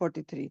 43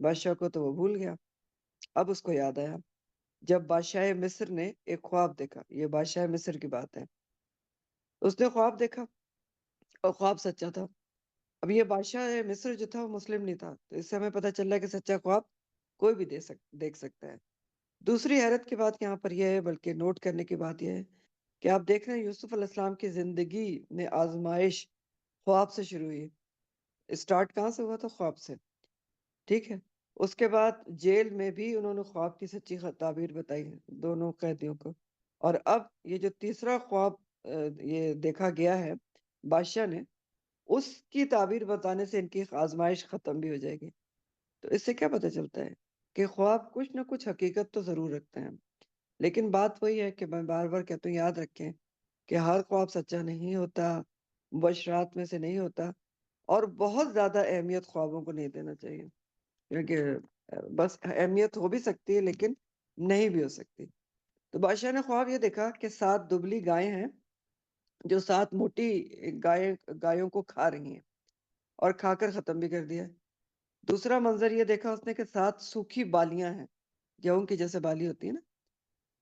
بادشاہ کو تو وہ بھول گیا. اب اس کو یاد آیا جب بادشاہ مصر نے ایک خواب دیکھا. یہ بادشاہ مصر کی بات ہے. اس نے خواب دیکھا اور خواب سچا تھا. اب یہ بادشاہ مصر جو تھا وہ مسلم نہیں تھا، تو اس سے ہمیں پتہ چل رہا ہے کہ سچا خواب کوئی بھی دیکھ سکتا ہے. دوسری حیرت کی بات یہاں پر یہ ہے، بلکہ نوٹ کرنے کی بات یہ ہے کہ آپ دیکھ رہے ہیں یوسف علیہ السلام کی زندگی میں آزمائش خواب سے شروع ہوئی. اسٹارٹ کہاں سے ہوا تھا؟ خواب سے. ٹھیک ہے. اس کے بعد جیل میں بھی انہوں نے خواب کی سچی تعبیر بتائی ہے دونوں قیدیوں کو. اور اب یہ جو تیسرا خواب یہ دیکھا گیا ہے بادشاہ نے، اس کی تعبیر بتانے سے ان کی آزمائش ختم بھی ہو جائے گی. تو اس سے کیا پتہ چلتا ہے کہ خواب کچھ نہ کچھ حقیقت تو ضرور رکھتے ہیں. لیکن بات وہی ہے کہ میں بار بار کہتا ہوں، یاد رکھیں کہ ہر خواب سچا نہیں ہوتا، مبشرات میں سے نہیں ہوتا، اور بہت زیادہ اہمیت خوابوں کو نہیں دینا چاہیے، کیونکہ بس اہمیت ہو بھی سکتی ہے لیکن نہیں بھی ہو سکتی. تو بادشاہ نے خواب یہ دیکھا کہ 7 دبلی گائیں ہیں جو 7 موٹی گایوں کو کھا رہی ہیں اور کھا کر ختم بھی کر دیا. دوسرا منظر یہ دیکھا اس نے کہ 7 سوکھی بالیاں ہیں، گیہوں کی جیسے بالی ہوتی ہے نا،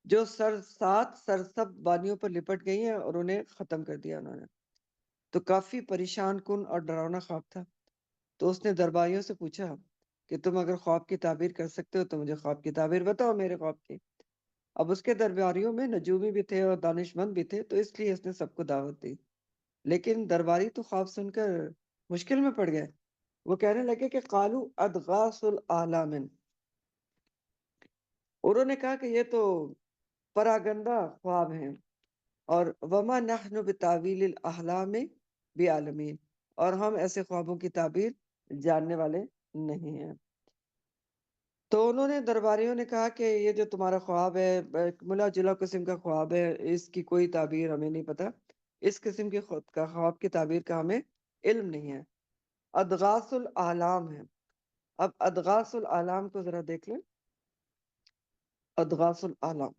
جو 7 سرسبز بالیوں پر لپٹ گئی ہیں اور انہیں ختم کر دیا انہوں نے. تو کافی پریشان کن اور ڈراؤنا خواب تھا. تو اس نے درباریوں سے پوچھا کہ تم اگر خواب کی تعبیر کر سکتے ہو تو مجھے خواب کی تعبیر بتاؤ میرے خواب کی. اب اس کے درباریوں میں نجومی بھی تھے اور دانش مند بھی تھے، تو اس لیے اس نے سب کو دعوت دی. لیکن درباری تو خواب سن کر مشکل میں پڑ گئے. وہ کہنے لگے کہ قالو ادغاث الاحلام، انہوں نے کہا کہ یہ تو پراگندہ خواب ہیں، اور وما نحن بتاویل الاحلام بعالمین، اور ہم ایسے خوابوں کی تعبیر جاننے والے نہیں ہیں. تو انہوں نے درباریوں نے کہا کہ یہ جو تمہارا خواب ہے ملا جلا قسم کا خواب ہے، اس کی کوئی تعبیر ہمیں نہیں پتا، اس قسم کی خواب کی تعبیر کا ہمیں علم نہیں ہے. ادغاث الاحلام ہے. اب ادغاث الاحلام کو ذرا دیکھ لیں. ادغاث الاحلام،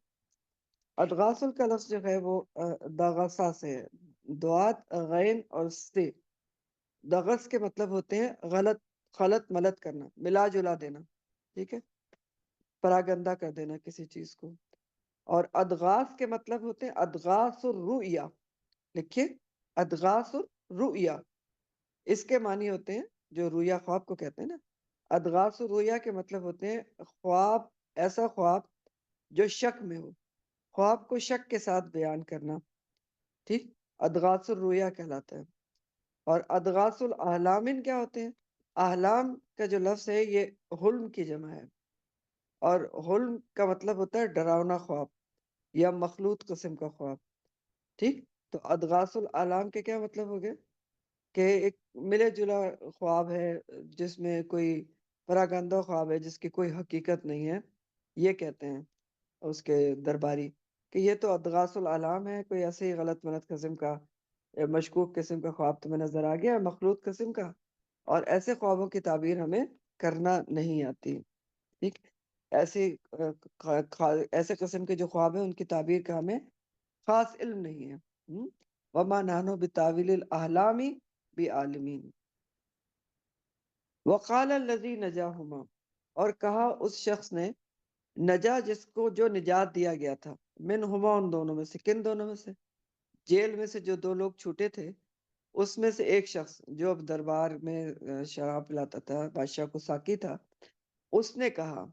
ادغاث کا لفظ جو ہے وہ دغسا سے ہے. دعات غین اور سے. دغس کے مطلب ہوتے ہیں غلط خلط ملت کرنا، ملا جلا دینا. ٹھیک ہے، پراگندہ کر دینا کسی چیز کو. اور ادغاث کے مطلب ہوتے ہیں ادغاث الرؤیا. لکھیے، ادغاث الرؤیا، اس کے معنی ہوتے ہیں جو رویا خواب کو کہتے ہیں نا. ادغاث الرؤیا کے مطلب ہوتے ہیں خواب، ایسا خواب جو شک میں ہو، خواب کو شک کے ساتھ بیان کرنا. ٹھیک، ادغاث الرؤیا کہلاتا ہے. اور ادغاث الاحلام کیا ہوتے ہیں؟ احلام کا جو لفظ ہے یہ حلم کی جمع ہے، اور حلم کا مطلب ہوتا ہے ڈراؤنا خواب یا مخلوط قسم کا خواب. ٹھیک، تو ادغاث الاحلام کے کیا مطلب ہو گئے کہ ایک ملے جلا خواب ہے جس میں کوئی پراگندہ خواب ہے جس کی کوئی حقیقت نہیں ہے. یہ کہتے ہیں اس کے درباری کہ یہ تو ادغاث الاحلام ہے، کوئی ایسے ہی غلط ملت قسم کا مشکوک قسم کا خواب تمہیں نظر آ گیا، مخلوط قسم کا، اور ایسے خوابوں کی تعبیر ہمیں کرنا نہیں آتی. ٹھیک، ایسے قسم کے جو خواب ہیں ان کی تعبیر کا ہمیں خاص علم نہیں ہے. وما نحن بتاویل الاحلام بعالمین. وقال الذی نجاہما، اور کہا اس شخص نے نجا جس کو جو نجات دیا گیا تھا، منہما ان دونوں میں سے. کن دونوں میں سے؟ جیل میں سے جو 2 لوگ چھوٹے تھے اس میں سے ایک شخص جو اب دربار میں شراب پلاتا تھا، بادشاہ کو ساقی تھا، اس نے کہا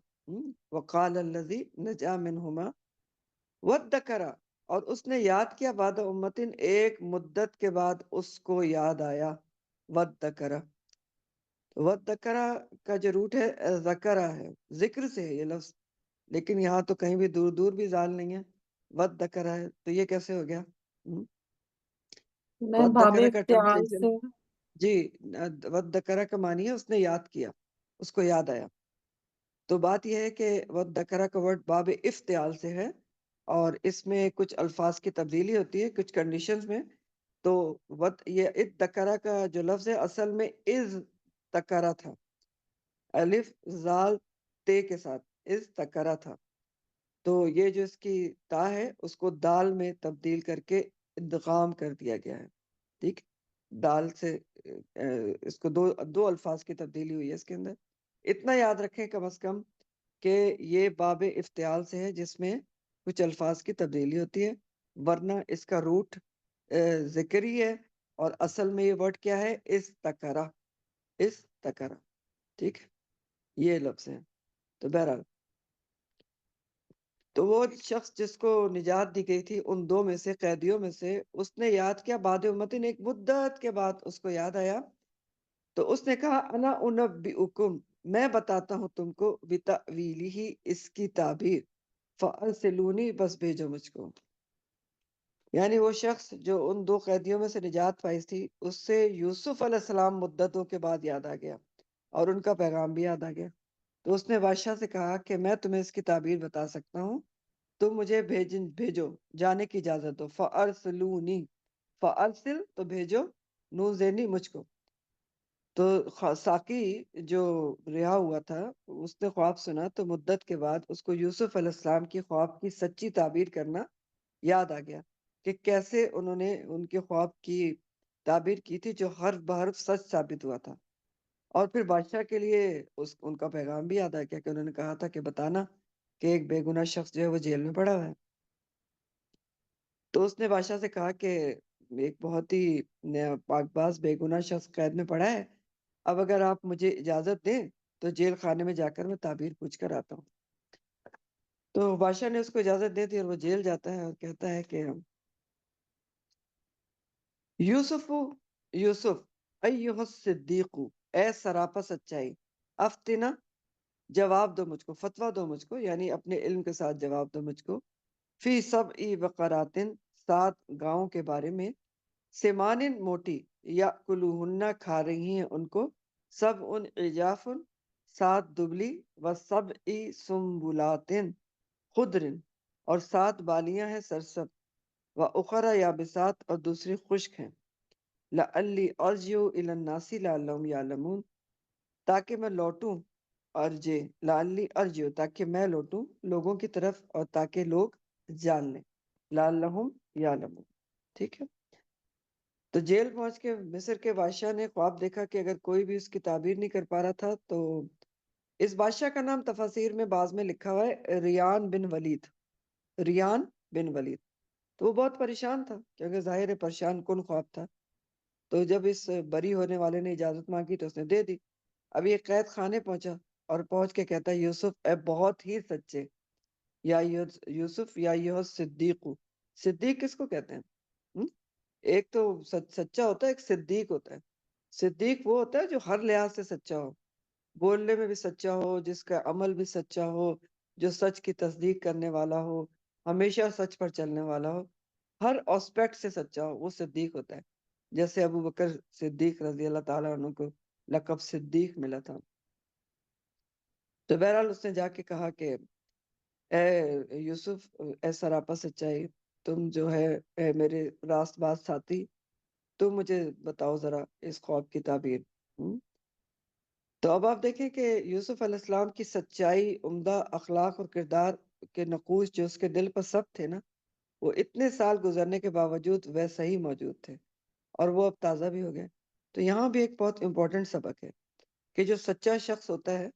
وقال الذی نجا منہما وادکر، اور اس نے یاد کیا بعد امتن، ایک مدت کے بعد اس کو یاد آیا. وادکر، وادکر کا جو روٹ ہے ذکرہ ہے، ذکر سے ہے یہ لفظ، لیکن یہاں تو کہیں بھی دور دور بھی زال نہیں ہے، وادکر ہے. تو یہ کیسے ہو گیا؟ میں باب وادکر کا افتعال ٹرانسلیشن، سے. جی، وادکر کا معنی ہے اس نے یاد کیا، اس کو یاد آیا. تو بات یہ ہے کہ وادکر کا ورڈ باب افتعال سے ہے، اور اس میں کچھ الفاظ کی تبدیلی ہوتی ہے کچھ کنڈیشنز میں. تو یہ ادکرا کا جو لفظ ہے اصل میں از تکرا تھا، الف زال تے کے ساتھ از تکرا تھا. تو یہ جو اس کی تا ہے اس کو دال میں تبدیل کر کے ادغام کر دیا گیا ہے. ٹھیک، دال سے اس کو دو الفاظ کی تبدیلی ہوئی ہے اس کے اندر. اتنا یاد رکھیں کم از کم کہ یہ باب افتعال سے ہے جس میں کچھ الفاظ کی تبدیلی ہوتی ہے، ورنہ اس کا روٹ ذکری ہے، اور اصل میں یہ ورڈ کیا ہے؟ استکرہ، استکرہ، ٹھیک ہے، یہ لفظ ہیں۔ تو بہرحال تو وہ شخص جس کو نجات دی گئی تھی ان دو میں سے، قیدیوں میں سے، اس نے یاد کیا بعد امتن، ایک مدت کے بعد اس کو یاد آیا، تو اس نے کہا انا انبئکم، میں بتاتا ہوں تم کو، بتأویلہ، اس کی تعبیر، فارسلونی، بس بھیجو مجھ کو۔ یعنی وہ شخص جو ان دو قیدیوں میں سے نجات پائی تھی، اس سے یوسف علیہ السلام مدتوں کے بعد یاد آ گیا، اور ان کا پیغام بھی یاد آ گیا۔ تو اس نے بادشاہ سے کہا کہ میں تمہیں اس کی تعبیر بتا سکتا ہوں، تم مجھے بھیجو، جانے کی اجازت دو، فارسلونی، فارسل تو بھیجو، نو زینی مجھ کو۔ تو ساقی جو رہا ہوا تھا، اس نے خواب سنا، تو مدت کے بعد اس کو یوسف علیہ السلام کی خواب کی سچی تعبیر کرنا یاد آ گیا، کہ کیسے انہوں نے ان کے خواب کی تعبیر کی تھی جو حرف بحرف سچ ثابت ہوا تھا۔ اور پھر بادشاہ کے لیے ان کا پیغام بھی یاد آ گیا، کہ انہوں نے کہا تھا کہ بتانا کہ ایک بے گناہ شخص جو ہے وہ جیل میں پڑا ہوا ہے۔ تو اس نے بادشاہ سے کہا کہ ایک بہت ہی پاک باز بے گناہ شخص قید میں پڑا ہے، اب اگر آپ مجھے اجازت دیں تو جیل خانے میں جا کر میں تعبیر پوچھ کر آتا ہوں۔ تو بادشاہ نے اس کو اجازت دے دی، اور وہ جیل جاتا ہے اور کہتا ہے کہ یوسف، یوسف، ایہا الصدیق، اے سراپا سچائی، افتنا، جواب دو مجھ کو، فتویٰ دو مجھ کو، یعنی اپنے علم کے ساتھ جواب دو مجھ کو، فی سبع بقراتن، 7 گاؤں کے بارے میں، سمانن موٹی، یاکلوہن کھا رہی ہیں ان کو، سبع عجاف، 7 دبلی، و سبع سنبلاتن خضر، اور 7 بالیاں ہیں سرسب، و اخرى یابسات، اور دوسری خشک ہیں، لعلی ارجع الی الناس لعلہم یعلمون، تاکہ میں لوٹوں، ارجے، لعلی ارجع، تاکہ میں لوٹوں لوگوں کی طرف، اور تاکہ لوگ جان لیں، لعلہم یعلمون، ٹھیک ہے۔ تو جیل پہنچ کے مصر کے بادشاہ نے خواب دیکھا کہ اگر کوئی بھی اس کی تعبیر نہیں کر پا رہا تھا، تو اس بادشاہ کا نام تفاسیر میں بعض میں لکھا ہوا ہے ریان بن ولید، ریان بن ولید۔ تو وہ بہت پریشان تھا، کیونکہ ظاہر ہے پریشان کن خواب تھا۔ تو جب اس بری ہونے والے نے اجازت مانگی تو اس نے دے دی۔ اب یہ قید خانے پہنچا، اور پہنچ کے کہتا ہے یوسف، اے بہت ہی سچے، یا یوسف، یا یہ صدیق، صدیق کس کو کہتے ہیں؟ ہم؟ ایک تو سچا ہوتا ہے، ایک صدیق ہوتا ہے۔ صدیق وہ ہوتا ہے جو ہر لحاظ سے سچا ہو، بولنے میں بھی سچا ہو، جس کا عمل بھی سچا ہو، جو سچ کی تصدیق کرنے والا ہو، ہمیشہ سچ پر چلنے والا ہو، ہر اسپیکٹ سے سچا ہو، وہ صدیق ہوتا ہے۔ جیسے ابو بکر صدیق رضی اللہ تعالیٰ عنہ کو لقب صدیق ملا تھا۔ تو بہرحال اس نے جا کے کہا کہ اے یوسف، اے سراپا سچائی، تم جو ہے، اے میرے راست باز ساتھی، تم مجھے بتاؤ ذرا اس خواب کی تعبیر۔ ہم؟ تو اب آپ دیکھیں کہ یوسف علیہ السلام کی سچائی، عمدہ اخلاق اور کردار کے نقوش جو اس کے دل پر سب تھے نا، وہ اتنے سال گزرنے کے باوجود ویسے ہی موجود تھے، اور وہ اب تازہ بھی ہو گئے۔ تو یہاں بھی ایک بہت امپورٹنٹ سبق ہے، کہ جو سچا شخص ہوتا ہے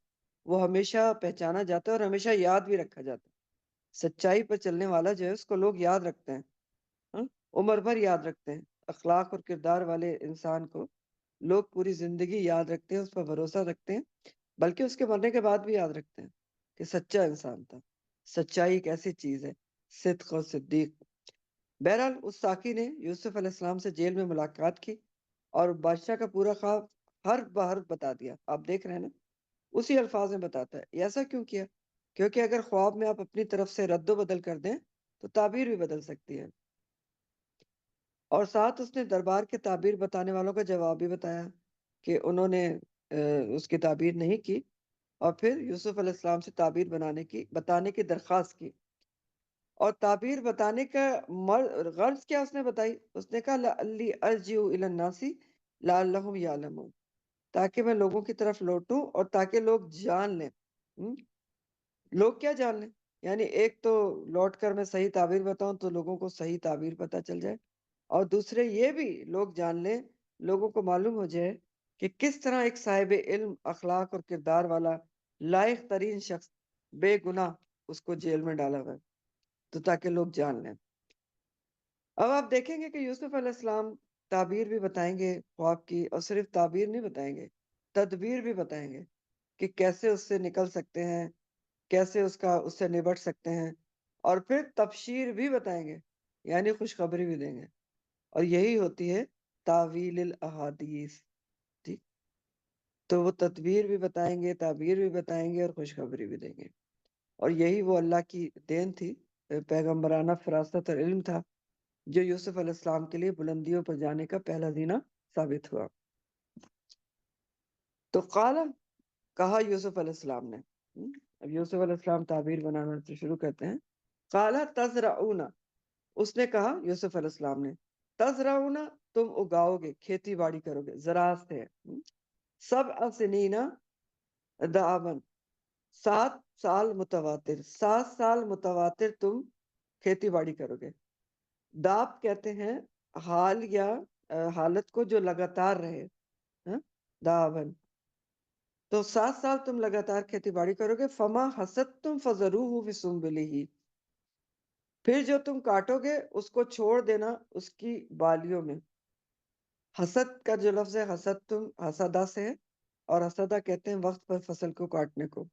وہ ہمیشہ پہچانا جاتا ہے اور ہمیشہ یاد بھی رکھا جاتا ہے۔ سچائی پر چلنے والا جو ہے اس کو لوگ یاد رکھتے ہیں، ہاں؟ عمر بھر یاد رکھتے ہیں۔ اخلاق اور کردار والے انسان کو لوگ پوری زندگی یاد رکھتے ہیں، اس پر بھروسہ رکھتے ہیں، بلکہ اس کے مرنے کے بعد بھی یاد رکھتے ہیں کہ سچا انسان تھا۔ سچائی ایک ایسی چیز ہے، صدق اور صدیق۔ بہرحال اس ساقی نے یوسف علیہ السلام سے جیل میں ملاقات کی، اور بادشاہ کا پورا خواب حرف بحرف بتا دیا۔ آپ دیکھ رہے ہیں نا، اسی الفاظ میں بتاتا ہے۔ یہ ایسا کیوں کیا؟ کیونکہ اگر خواب میں آپ اپنی طرف سے رد و بدل کر دیں تو تعبیر بھی بدل سکتی ہے۔ اور ساتھ اس نے دربار کے تعبیر بتانے والوں کا جواب بھی بتایا کہ انہوں نے اس کی تعبیر نہیں کی، اور پھر یوسف علیہ السلام سے تعبیر بتانے کی درخواست کی۔ اور تعبیر بتانے کا غرض کیا اس نے بتائی؟ اس نے کہا لعلی ارجع الی الناس لعلہم یعلمون، تاکہ میں لوگوں کی طرف لوٹوں اور تاکہ لوگ جان لیں۔ ہم؟ لوگ کیا جان لیں؟ یعنی ایک تو لوٹ کر میں صحیح تعبیر بتاؤں تو لوگوں کو صحیح تعبیر پتہ چل جائے، اور دوسرے یہ بھی لوگ جان لیں، لوگوں کو معلوم ہو جائے کہ کس طرح ایک صاحب علم، اخلاق اور کردار والا لائق ترین شخص بے گناہ اس کو جیل میں ڈالا ہوا ہے، تو تاکہ لوگ جان لیں۔ اب آپ دیکھیں گے کہ یوسف علیہ السلام تعبیر بھی بتائیں گے خواب کی، اور صرف تعبیر نہیں بتائیں گے، تدبیر بھی بتائیں گے کہ کیسے اس سے نکل سکتے ہیں، کیسے اس سے نبٹ سکتے ہیں، اور پھر تبشیر بھی بتائیں گے، یعنی خوشخبری بھی دیں گے، اور یہی ہوتی ہے تعویل الاحادیث۔ ٹھیک، تو وہ تدبیر بھی بتائیں گے، تعبیر بھی بتائیں گے، اور خوشخبری بھی دیں گے، اور یہی وہ اللہ کی دین تھی، پیغمبرانہ فراست اور علم تھا، جو یوسف علیہ السلام کے لیے بلندیوں پر جانے کا پہلا زینہ ثابت ہوا۔ تو قال، کہا یوسف علیہ السلام نے، اب یوسف علیہ السلام تعبیر بنانا سے شروع کرتے ہیں۔ قال تزرعون، اس نے کہا یوسف علیہ السلام نے، تزرعون، تم اگاؤ گے، کھیتی باڑی کرو گے، زراعت ہے، سبع سنین دعابن، 7 سال متواتر، 7 سال متواتر تم کھیتی باڑی کرو گے۔ داب کہتے ہیں حال یا حالت کو جو لگاتار رہے، ہاں، دابن، تو 7 سال تم لگاتار کھیتی باڑی کرو گے۔ فما حسدتم فذروہ فی سنبلہ، پھر جو تم کاٹو گے اس کو چھوڑ دینا اس کی بالیوں میں۔ حسد کا جو لفظ ہے، حسد تم حسدہ سے ہے، اور حسدہ کہتے ہیں وقت پر فصل کو کاٹنے کو،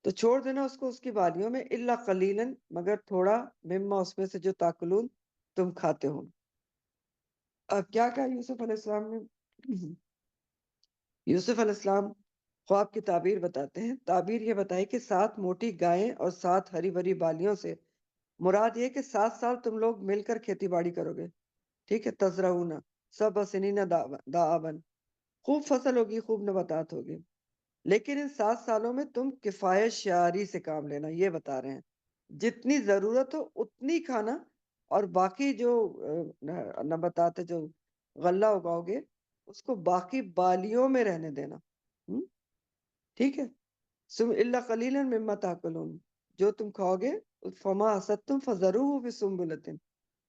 تو چھوڑ دینا اس کو اس کی بالیوں میں، الا قلیلا، مگر تھوڑا، مما، اس میں سے جو تاکلون، تم کھاتے ہو۔ اب کیا کہا یوسف علیہ السلام نے؟ یوسف علیہ السلام خواب کی تعبیر بتاتے ہیں۔ تعبیر یہ بتائی کہ 7 موٹی گائیں اور 7 ہری بھری بالیوں سے مراد یہ کہ 7 سال تم لوگ مل کر کھیتی باڑی کرو گے، ٹھیک ہے، تزرعون سبع سنین دعابن، خوب فصل ہوگی، خوب نباتات ہوگی، لیکن ان 7 سالوں میں تم کفایت شعاری سے کام لینا، یہ بتا رہے ہیں، جتنی ضرورت ہو اتنی کھانا، اور باقی جو نباتات ہے، جو غلہ اگاؤ گے، اس کو باقی بالیوں میں رہنے دینا، ٹھیک ہے، سم الا قلیلا مما تاکلون، جو تم کھاؤ گے، فما حسدتم فذروہ فی سنبلۃ،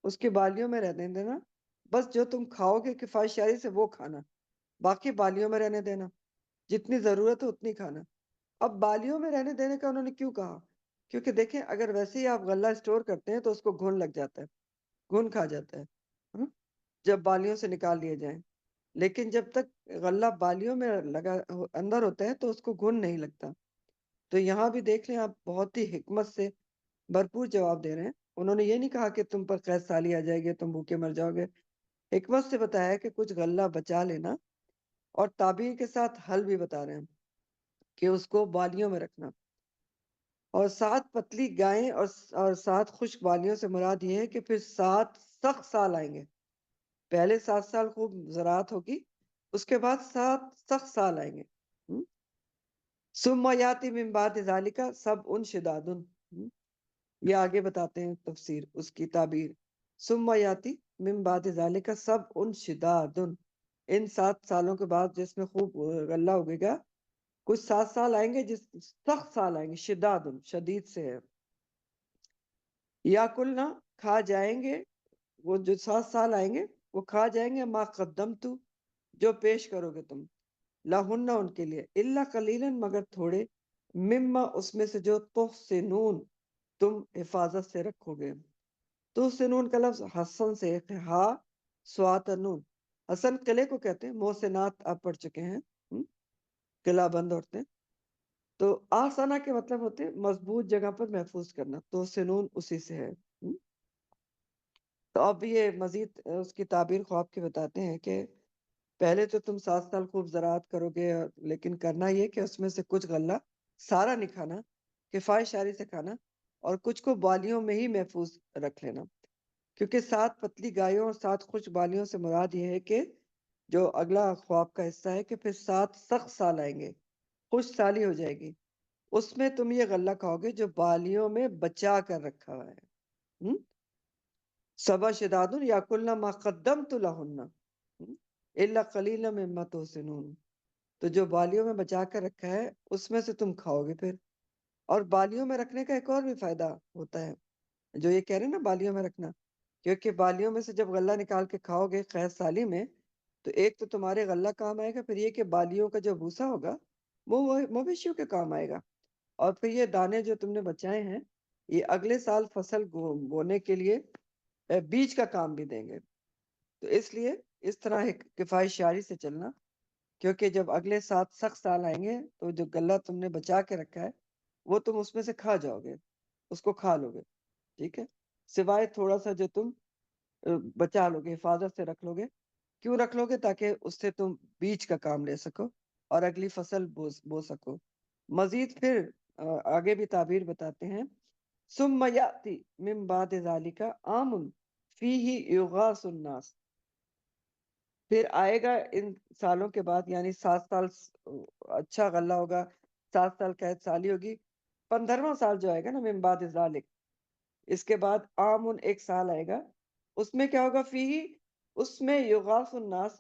اس کی بالیوں میں رہنے دینا، بس جو تم کھاؤ گے کفایت شعاری سے وہ کھانا، باقی بالیوں میں رہنے دینا، جتنی ضرورت ہے اتنی کھانا۔ اب بالیوں میں رہنے دینے کا انہوں نے کیوں کہا؟ کیونکہ دیکھیں، اگر ویسے ہی آپ غلہ اسٹور کرتے ہیں تو اس کو گھن لگ جاتا ہے، گھن کھا جاتا ہے، ہاں، جب بالیوں سے نکال لیے جائیں، لیکن جب تک غلہ بالیوں میں لگا اندر ہوتا ہے تو اس کو گھن نہیں لگتا۔ تو یہاں بھی دیکھ لیں آپ، بہت ہی حکمت سے بھرپور جواب دے رہے ہیں، انہوں نے یہ نہیں کہا کہ تم پر قحط سالی آ جائے گی، تم بھوکے مر جاؤ گے، حکمت سے بتایا کہ کچھ غلہ بچا لینا، اور تعبیر کے ساتھ حل بھی بتا رہے ہیں کہ اس کو بالیوں میں رکھنا، اور 7 پتلی گائیں اور 7 خشک بالیوں سے مراد یہ ہے کہ پھر 7 سخت سال آئیں گے، پہلے 7 سال خوب زراعت ہوگی، اس کے بعد 7 سخت سال آئیں گے۔ ثم یاتی من بعد ذالک سبع شداد، یہ آگے بتاتے ہیں تفسیر اس کی تعبیر، ثم یاتی من بعد ذالک سبع شداد، ان 7 سالوں کے بعد جس میں خوب غلہ اگے گا، کچھ 7 سال آئیں گے جس سخت سال آئیں گے، شداد، شدید سے ہے، یا کلنا، کھا جائیں گے، وہ جو 7 سال آئیں گے وہ کھا جائیں گے، ما قدمتو، جو پیش کرو گے تم، لاہن، ان کے لیے، الا قلیلا، مگر تھوڑے، مما، اس میں سے جو تحسنون، تم حفاظت سے رکھو گے۔ تحسنون کا لفظ حسن سے ہے، ہا سوات نون، حسن قلعے کو کہتے ہیں، محسنات آپ پڑھ چکے ہیں، قلعہ بند عورتیں، تو آسانہ کے مطلب ہوتے ہیں مضبوط جگہ پر محفوظ کرنا، تحسنون اسی سے ہے۔ تو اب یہ مزید اس کی تعبیر خواب کی بتاتے ہیں کہ پہلے تو تم 7 سال خوب زراعت کرو گے، لیکن کرنا یہ کہ اس میں سے کچھ غلہ سارا نہیں کھانا، کفایت شعاری سے کھانا، اور کچھ کو بالیوں میں ہی محفوظ رکھ لینا، کیونکہ 7 پتلی گایوں اور 7 خشک بالیوں سے مراد یہ ہے کہ جو اگلا خواب کا حصہ ہے کہ پھر 7 سخت سال آئیں گے، خوش سالی ہو جائے گی، اس میں تم یہ غلہ کھاؤ گے جو بالیوں میں بچا کر رکھا ہوا ہے۔ سبع شداد یاکلن ما قدمت لہن الا قلیلا مما تحسنون، تو جو بالیوں میں بچا کر رکھا ہے اس میں سے تم کھاؤ گے پھر، اور بالیوں میں رکھنے کا ایک اور بھی فائدہ ہوتا ہے، جو یہ کہہ رہے ہیں نا بالیوں میں رکھنا، کیونکہ بالیوں میں سے جب غلہ نکال کے کھاؤ گے قحط سالی میں، تو ایک تو تمہارے غلہ کام آئے گا، پھر یہ کہ بالیوں کا جو بھوسا ہوگا وہ مویشیوں کے کام آئے گا، اور پھر یہ دانے جو تم نے بچائے ہیں یہ اگلے سال فصل بونے کے لیے بیج کا کام بھی دیں گے۔ تو اس لیے اس طرح ایک کفایت شعاری سے چلنا، کیونکہ جب اگلے 7 سخت سال آئیں گے تو جو غلہ تم نے بچا کے رکھا ہے وہ تم اس میں سے کھا جاؤ گے، اس کو کھا لو گے، ٹھیک ہے، سوائے تھوڑا سا جو تم بچا لو گے، حفاظت سے رکھ لو گے۔ کیوں رکھ لو گے؟ تاکہ اس سے تم بیج کا کام لے سکو اور اگلی فصل بو سکو۔ مزید پھر آگے بھی تعبیر بتاتے ہیں، ثم یاتی من بعد ذالک عام فیہ یغاث الناس، پھر آئے گا ان سالوں کے بعد، یعنی 7 سال اچھا غلہ ہوگا، 7 سال قحط سالی ہوگی، 15واں سال جو آئے گا نا من بعد ذالک، اس کے بعد عامن ایک سال آئے گا، اس میں کیا ہوگا؟ فیہ، اس میں یغاث الناس،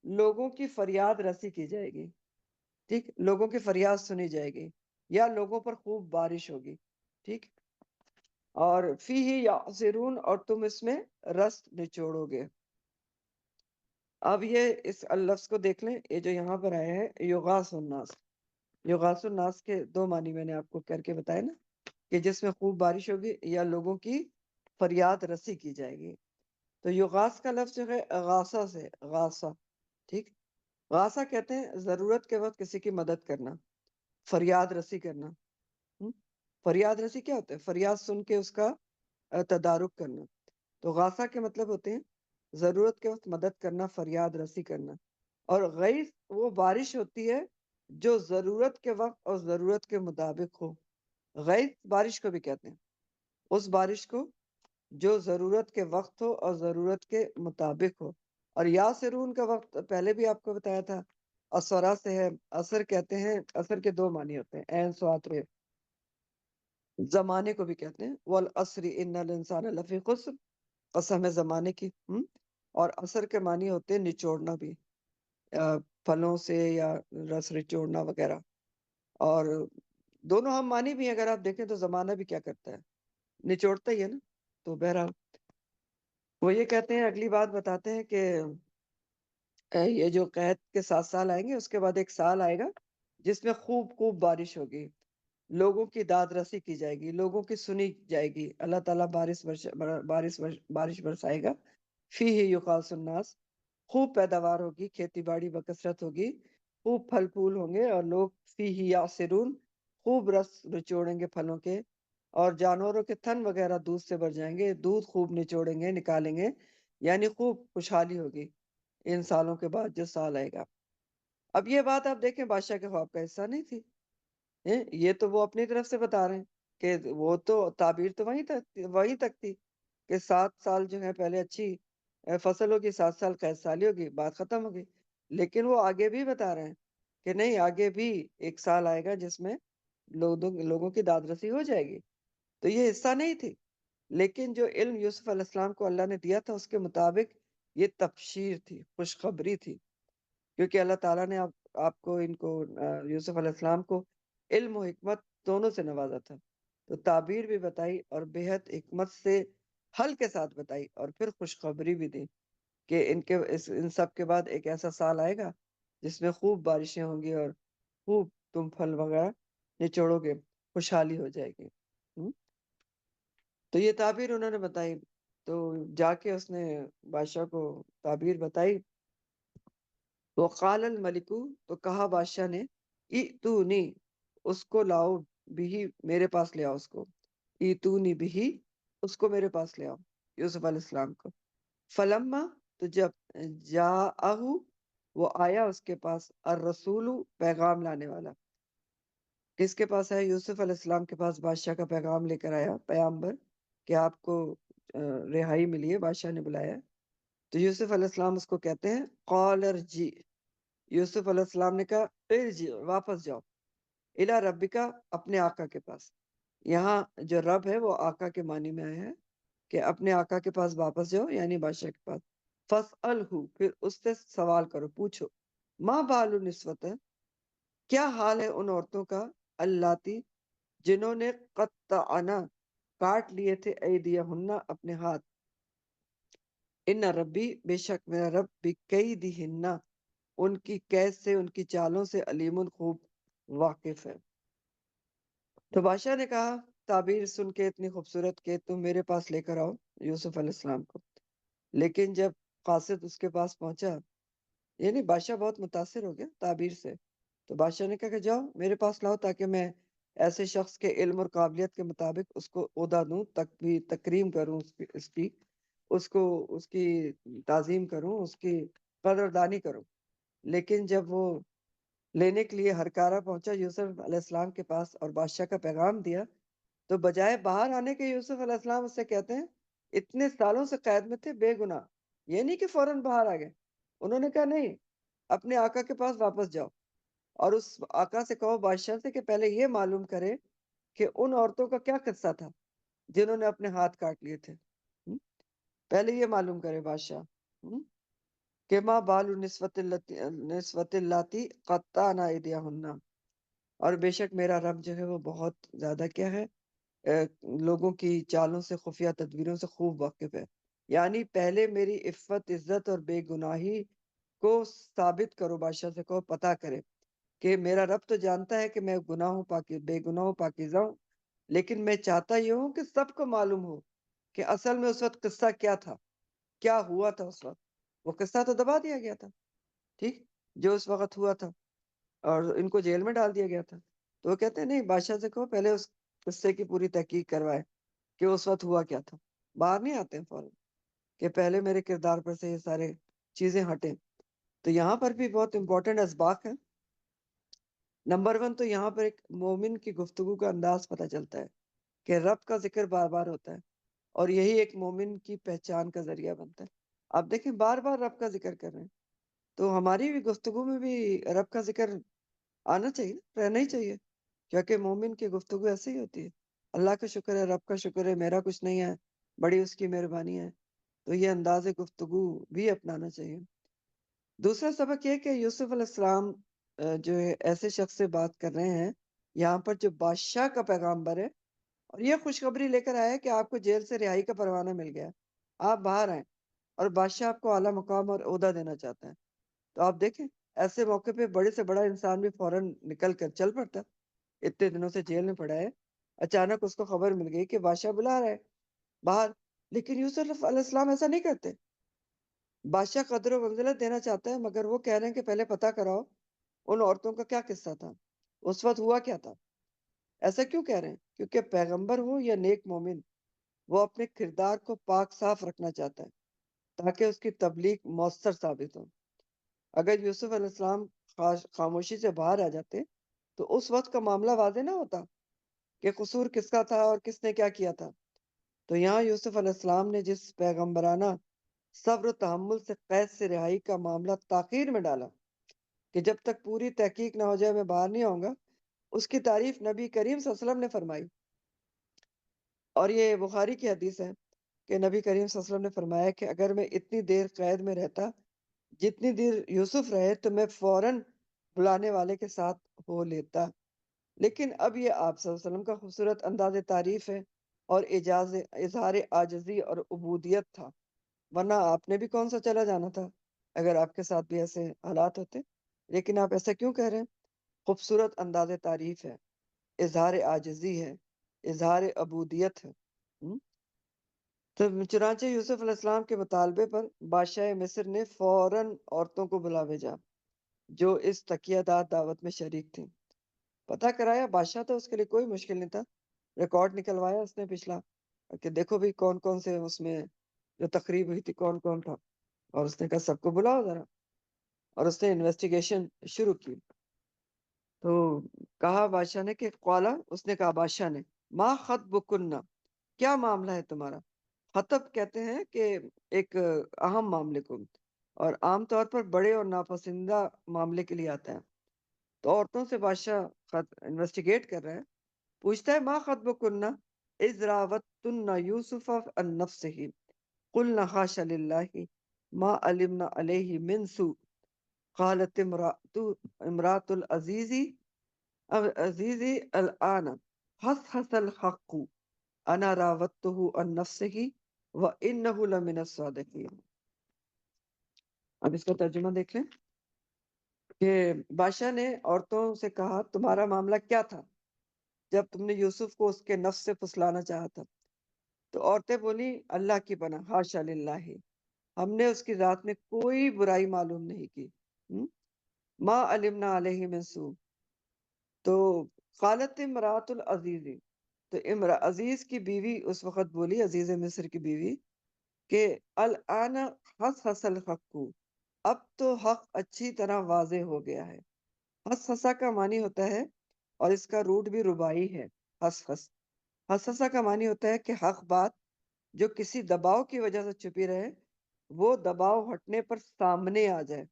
لوگوں کی فریاد رسی کی جائے گی، ٹھیک، لوگوں کی فریاد سنی جائے گی، یا لوگوں پر خوب بارش ہوگی، ٹھیک، اور فیہ یعصرون، اور تم اس میں رس نچوڑو گے۔ اب یہ اس لفظ کو دیکھ لیں، یہ جو یہاں پر آیا ہے یغاث الناس، یغاث الناس کے 2 معنی میں نے آپ کو کر کے بتایا نا، کہ جس میں خوب بارش ہوگی یا لوگوں کی فریاد رسی کی جائے گی۔ تو یغاث کا لفظ جو ہے غاصہ سے، غاصہ، ٹھیک، غاصہ کہتے ہیں ضرورت کے وقت کسی کی مدد کرنا، فریاد رسی کرنا۔ فریاد رسی کیا ہوتا ہے؟ فریاد سن کے اس کا تدارک کرنا۔ تو غاصہ کے مطلب ہوتے ہیں ضرورت کے وقت مدد کرنا، فریاد رسی کرنا۔ اور غیث وہ بارش ہوتی ہے جو ضرورت کے وقت اور ضرورت کے مطابق ہو، غیث بارش کو بھی کہتے ہیں، اس بارش کو جو ضرورت کے وقت ہو اور ضرورت کے مطابق ہو۔ اور یاسرون کا وقت پہلے بھی آپ کو بتایا تھا، اسرا سے ہے، اثر کہتے ہیں، اثر کے 2 معنی ہوتے ہیں، عین سوات رے، زمانے کو بھی کہتے ہیں، والعصر ان الانسان لفی خسر، قسم ہے زمانے کی، اور اثر کے معنی ہوتے ہیں نچوڑنا بھی، پھلوں سے یا رس نچوڑنا وغیرہ، اور دونوں ہم معنی بھی ہیں۔ اگر آپ دیکھیں تو زمانہ بھی کیا کرتا ہے؟ نچوڑتا ہی ہے نا۔ تو بہرحال وہ یہ کہتے ہیں، اگلی بات بتاتے ہیں کہ یہ جو قحط کے 7 سال آئیں گے، اس کے بعد ایک سال آئے گا جس میں خوب خوب بارش ہوگی، لوگوں کی داد رسی کی جائے گی، لوگوں کی سنی جائے گی، اللہ تعالیٰ بارش برسائے گا، فیہ یغاث الناس، خوب پیداوار ہوگی، کھیتی باڑی بکثرت ہوگی، خوب پھل پھول ہوں گے، اور لوگ فیہ یعصرون، خوب رس نچوڑیں گے پھلوں کے، اور جانوروں کے تھن وغیرہ دودھ سے بھر جائیں گے، دودھ خوب نچوڑیں گے، نکالیں گے، یعنی خوب خوشحالی ہوگی ان سالوں کے بعد جو سال آئے گا۔ اب یہ بات آپ دیکھیں بادشاہ کے خواب کا حصہ نہیں تھی، یہ تو وہ اپنی طرف سے بتا رہے ہیں، کہ وہ تو تعبیر تو وہیں تک تھی کہ 7 سال جو ہے پہلے اچھی فصل ہوگی، 7 سال قحط سالی ہوگی، بات ختم ہوگی۔ لیکن وہ آگے بھی بتا رہے ہیں کہ نہیں، آگے بھی ایک سال آئے گا جس میں لوگوں کی داد رسی ہو جائے گی۔ تو یہ حصہ نہیں تھی، لیکن جو علم یوسف علیہ السلام کو اللہ نے دیا تھا اس کے مطابق یہ تبشیر تھی، خوشخبری تھی، کیونکہ اللہ تعالیٰ نے آپ کو، ان کو، یوسف علیہ السلام کو علم و حکمت دونوں سے نوازا تھا، تو تعبیر بھی بتائی اور بےحد حکمت سے حل کے ساتھ بتائی، اور پھر خوشخبری بھی دی کہ ان سب کے بعد ایک ایسا سال آئے گا جس میں خوب بارشیں ہوں گی اور خوب تم پھل وغیرہ نچوڑو گے، خوشحالی ہو جائے گی۔ تو یہ تعبیر انہوں نے بتائی، تو جا کے اس نے بادشاہ کو تعبیر بتائی، وقال الملک، تو کہا بادشاہ نے، ائتونی، اس کو لاؤ، بھی میرے پاس لے آؤ اس کو، ائتونی بھی، اس کو میرے پاس لے آؤ، یوسف علیہ السلام کو۔ فلما، تو جب جاءہ، وہ آیا اس کے پاس، الرسول، پیغام لانے والا، کس کے پاس آیا؟ یوسف علیہ السلام کے پاس بادشاہ کا پیغام لے کر آیا پیغمبر، کہ آپ کو رہائی ملی ہے، بادشاہ نے بلایا۔ تو یوسف علیہ السلام اس کو کہتے ہیں، قال ارجع، یوسف علیہ السلام نے کہا ارجع، واپس جاؤ، الی ربکا، اپنے آقا کے پاس۔ یہاں جو رب ہے وہ آقا کے معنی میں آیا ہے، کہ اپنے آقا کے پاس واپس جاؤ، یعنی بادشاہ کے پاس۔ فاسألہ، پھر اس سے سوال کرو، پوچھو، ما بال النسوۃ، کیا حال ہے ان عورتوں کا، اللاتی، جنہوں نے قطعنا، کاٹ لیے تھے، ایدیہن، اپنے ہاتھ، ان ربی، بے شک میرا رب، بکیدہن، ان کی قید سے، ان کی چالوں سے، علیم، خوب واقف ہے۔ تو بادشاہ نے کہا تعبیر سن کے اتنی خوبصورت کہ تم میرے پاس لے کر آؤ یوسف علیہ السلام کو۔ لیکن جب قاصد اس کے پاس پہنچا، یعنی بادشاہ بہت متاثر ہو گیا تعبیر سے، تو بادشاہ نے کہا کہ جاؤ میرے پاس لاؤ تاکہ میں ایسے شخص کے علم اور قابلیت کے مطابق اس کو عہدہ دوں، تک بھی تکریم کروں اس کو اس کی تعظیم کروں، اس کی قدردانی کروں۔ لیکن جب وہ لینے کے لیے ہرکارا پہنچا یوسف علیہ السلام کے پاس اور بادشاہ کا پیغام دیا، تو بجائے باہر آنے کے یوسف علیہ السلام اس سے کہتے ہیں اتنے سالوں سے قید میں تھے بے گناہ، یہ نہیں کہ فوراً باہر آ گئے۔ انہوں نے کہا نہیں، اپنے آقا کے پاس واپس جاؤ اور اس آقا سے کہو بادشاہ سے کہ پہلے یہ معلوم کرے کہ ان عورتوں کا کیا قصہ تھا جنہوں نے اپنے ہاتھ کاٹ لیے تھے۔ پہلے یہ معلوم کرے بادشاہ کہ ماں بال نسوت اللاتی قطعن ایدیہن، اور بے شک میرا رب جو ہے وہ بہت زیادہ کیا ہے، لوگوں کی چالوں سے، خفیہ تدبیروں سے خوب واقف ہے۔ یعنی پہلے میری عفت، عزت اور بے گناہی کو ثابت کرو، بادشاہ سے کہو پتہ کرے کہ میرا رب تو جانتا ہے کہ میں گناہ ہوں، بے گناہ ہوں، پاکیزہ ہوں، لیکن میں چاہتا یہ ہوں کہ سب کو معلوم ہو کہ اصل میں اس وقت قصہ کیا تھا، کیا ہوا تھا اس وقت۔ وہ قصہ تو دبا دیا گیا تھا، ٹھیک، جو اس وقت ہوا تھا، اور ان کو جیل میں ڈال دیا گیا تھا۔ تو وہ کہتے ہیں نہیں، بادشاہ سے کہو پہلے اس قصے کی پوری تحقیق کروائے کہ اس وقت ہوا کیا تھا۔ باہر نہیں آتے ہیں فوراً کہ پہلے میرے کردار پر سے یہ سارے چیزیں ہٹیں۔ تو یہاں پر بھی بہت امپورٹنٹ اسباق ہے۔ نمبر 1 تو یہاں پر ایک مومن کی گفتگو کا انداز پتہ چلتا ہے کہ رب کا ذکر بار بار ہوتا ہے، اور یہی ایک مومن کی پہچان کا ذریعہ بنتا ہے۔ آپ دیکھیں بار بار رب کا ذکر کر رہے ہیں، تو ہماری بھی گفتگو میں بھی رب کا ذکر آنا چاہیے، رہنا ہی چاہیے، کیونکہ مومن کی گفتگو ایسے ہی ہوتی ہے۔ اللہ کا شکر ہے، رب کا شکر ہے، میرا کچھ نہیں ہے، بڑی اس کی مہربانی ہے، تو یہ انداز گفتگو بھی اپنانا چاہیے۔ دوسرا سبق یہ کہ یوسف علیہ السلام جو ہے ایسے شخص سے بات کر رہے ہیں یہاں پر جو بادشاہ کا پیغامبر ہے، اور یہ خوشخبری لے کر آیا ہے کہ آپ کو جیل سے رہائی کا پروانہ مل گیا، آپ باہر آئیں، اور بادشاہ آپ کو اعلیٰ مقام اور عہدہ دینا چاہتا ہے۔ تو آپ دیکھیں ایسے موقع پہ بڑے سے بڑا انسان بھی فوراً نکل کر چل پڑتا، اتنے دنوں سے جیل میں پڑا ہے، اچانک اس کو خبر مل گئی کہ بادشاہ بلا رہا ہے باہر، لیکن یوسف علیہ السلام ایسا نہیں کرتے۔ بادشاہ قدر و منزلت دینا چاہتا ہے، مگر وہ کہہ رہے ہیں کہ پہلے پتہ کراؤ ان عورتوں کا کیا قصہ تھا، اس وقت ہوا کیا تھا۔ ایسا کیوں کہہ رہے ہیں؟ کیونکہ پیغمبر ہو یا نیک مومن، وہ اپنے کردار کو پاک صاف رکھنا چاہتا ہے تاکہ اس کی تبلیغ مؤثر ثابت ہو۔ اگر یوسف علیہ السلام خاموشی سے باہر آ جاتے تو اس وقت کا معاملہ واضح نہ ہوتا کہ قصور کس کا تھا اور کس نے کیا کیا تھا۔ تو یہاں یوسف علیہ السلام نے جس پیغمبرانہ صبر و تحمل سے قید سے رہائی کا معاملہ تاخیر میں ڈالا کہ جب تک پوری تحقیق نہ ہو جائے میں باہر نہیں آؤں گا، اس کی تعریف نبی کریم صلی اللہ علیہ وسلم نے فرمائی۔ اور یہ بخاری کی حدیث ہے کہ نبی کریم صلی اللہ علیہ وسلم نے فرمایا کہ اگر میں اتنی دیر قید میں رہتا جتنی دیر یوسف رہے تو میں فوراً بلانے والے کے ساتھ ہو لیتا، لیکن اب یہ آپ صلی اللہ علیہ وسلم کا خوبصورت انداز تعریف ہے اور اظہار عاجزی اور عبودیت تھا، ورنہ آپ نے بھی کون سا چلا جانا تھا اگر آپ کے ساتھ بھی ایسے حالات ہوتے۔ لیکن آپ ایسا کیوں کہہ رہے ہیں؟ خوبصورت انداز تعریف ہے، اظہار عاجزی ہے، اظہار عبودیت ہے۔ تو چنانچہ یوسف علیہ السلام کے مطالبے پر بادشاہ مصر نے فوراً عورتوں کو بلا بھیجا جو اس تقیہ دار دعوت میں شریک تھیں۔ پتہ کرایا، بادشاہ تو اس کے لیے کوئی مشکل نہیں تھا، ریکارڈ نکلوایا اس نے پچھلا کہ دیکھو بھی کون کون سے اس میں جو تقریب ہوئی تھی کون کون تھا، اور اس نے کہا سب کو بلاؤ ذرا، اور اس نے انویسٹیگیشن شروع کی۔ تو کہا بادشاہ نے کہ قالا، اس نے کہا بادشاہ نے، ما خطبکننا، کیا معاملہ ہے تمہارا؟ خطب کہتے ہیں کہ ایک اہم معاملے کو، اور عام طور پر بڑے اور ناپسندیدہ معاملے کے لیے آتا ہے۔ تو عورتوں سے بادشاہ خط انویسٹیگیٹ کر رہا ہے، پوچھتا ہے ما خطبکننا اذ راوتن یوسف عن نفسہ قلنا حاشا للہ ما علمنا علیہ من سوء قالت امرات العزیزی الآن حس الحق انا راودتہ عن نفسہ وانہ لمن الصادقین۔ اب اس کا ترجمہ دیکھ لیں کہ بادشاہ نے عورتوں سے کہا تمہارا معاملہ کیا تھا جب تم نے یوسف کو اس کے نفس سے پھسلانا چاہا تھا؟ تو عورتیں بولی اللہ کی پناہ، حاشا للہ، ہم نے اس کی ذات میں کوئی برائی معلوم نہیں کی، ما علمنا علیہ من سوء۔ تو قالت امرات العزیز، تو عزیز کی بیوی اس وقت بولی، عزیز مصر کی بیوی، کہ الآن حس حس الحق، اب تو حق اچھی طرح واضح ہو گیا ہے۔ حس حسا کا معنی ہوتا ہے، اور اس کا روٹ بھی ربائی ہے، حس حس۔ حس حسا کا معنی ہوتا ہے کہ حق بات جو کسی دباؤ کی وجہ سے چھپی رہے، وہ دباؤ ہٹنے پر سامنے آ جائے۔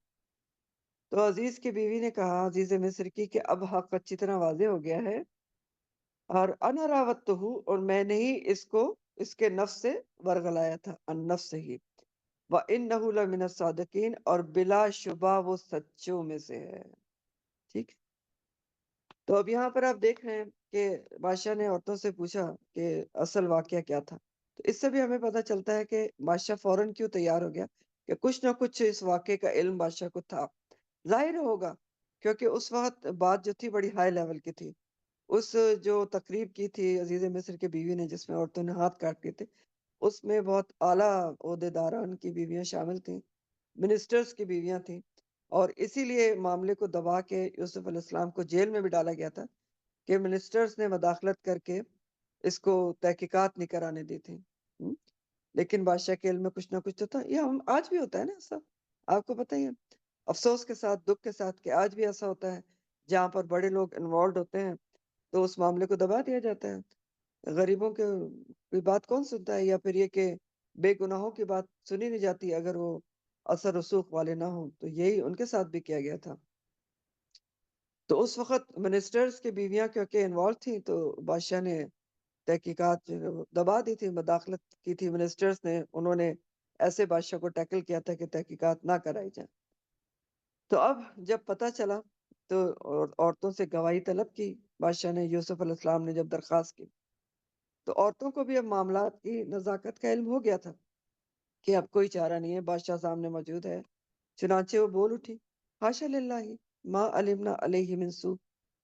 تو عزیز کی بیوی نے کہا عزیز مصر کی کہ اب حق اچھی طرح واضح ہو گیا ہے، اور انا راوتہ، اور میں نے ہی اس کو اس کے نفس سے ورغلایا تھا، ان نفس سے ہی، وَإِنَّهُ لَمِنَ الصَّادِقِينَ، اور بلا شبہ وہ سچوں میں سے ہے۔ ٹھیک، تو اب یہاں پر آپ دیکھ رہے ہیں کہ بادشاہ نے عورتوں سے پوچھا کہ اصل واقعہ کیا تھا۔ تو اس سے بھی ہمیں پتہ چلتا ہے کہ بادشاہ فوراً کیوں تیار ہو گیا، کہ کچھ نہ کچھ اس واقعے کا علم بادشاہ کو تھا، ظاہر ہوگا، کیونکہ اس وقت بات جو تھی بڑی ہائی لیول کی تھی۔ اس جو تقریب کی تھی عزیز مصر کی بیوی نے، جس میں عورتوں نے ہاتھ کاٹ دیے تھے، اس میں بہت اعلیٰ عہدیداران کی بیویاں شامل تھیں، منسٹرز کی بیویاں تھیں، اور اسی لیے معاملے کو دبا کے یوسف علیہ السلام کو جیل میں بھی ڈالا گیا تھا کہ منسٹرز نے مداخلت کر کے اس کو تحقیقات نہیں کرانے دی تھی۔ لیکن بادشاہ کے علم میں کچھ نہ کچھ تو تھا۔ یہ ہم آج بھی ہوتا ہے نا ایسا، آپ کو پتہ ہی ہے، افسوس کے ساتھ، دکھ کے ساتھ، کہ آج بھی ایسا ہوتا ہے جہاں پر بڑے لوگ انوالوڈ ہوتے ہیں تو اس معاملے کو دبا دیا جاتا ہے۔ غریبوں کے کوئی بات کون سنتا ہے، یا پھر یہ کہ بے گناہوں کی بات سنی نہیں جاتی اگر وہ اثر رسوخ والے نہ ہوں، تو یہی ان کے ساتھ بھی کیا گیا تھا۔ تو اس وقت منسٹرز کی بیویاں کیونکہ انوالو تھیں، تو بادشاہ نے تحقیقات جو ہے وہ دبا دی تھی، مداخلت کی تھی منسٹرز نے، انہوں نے ایسے بادشاہ کو ٹیکل کیا تھا کہ تحقیقات نہ کرائی جائیں۔ تو اب جب پتہ چلا تو عورتوں سے گواہی طلب کی بادشاہ نے، یوسف علیہ السلام نے جب درخواست کی، تو عورتوں کو بھی اب معاملات کی نزاکت کا علم ہو گیا تھا کہ اب کوئی چارہ نہیں ہے، بادشاہ سامنے موجود ہے۔ چنانچہ وہ بول اٹھی، حاشا للہ، ما علمنا علیہ من سوء،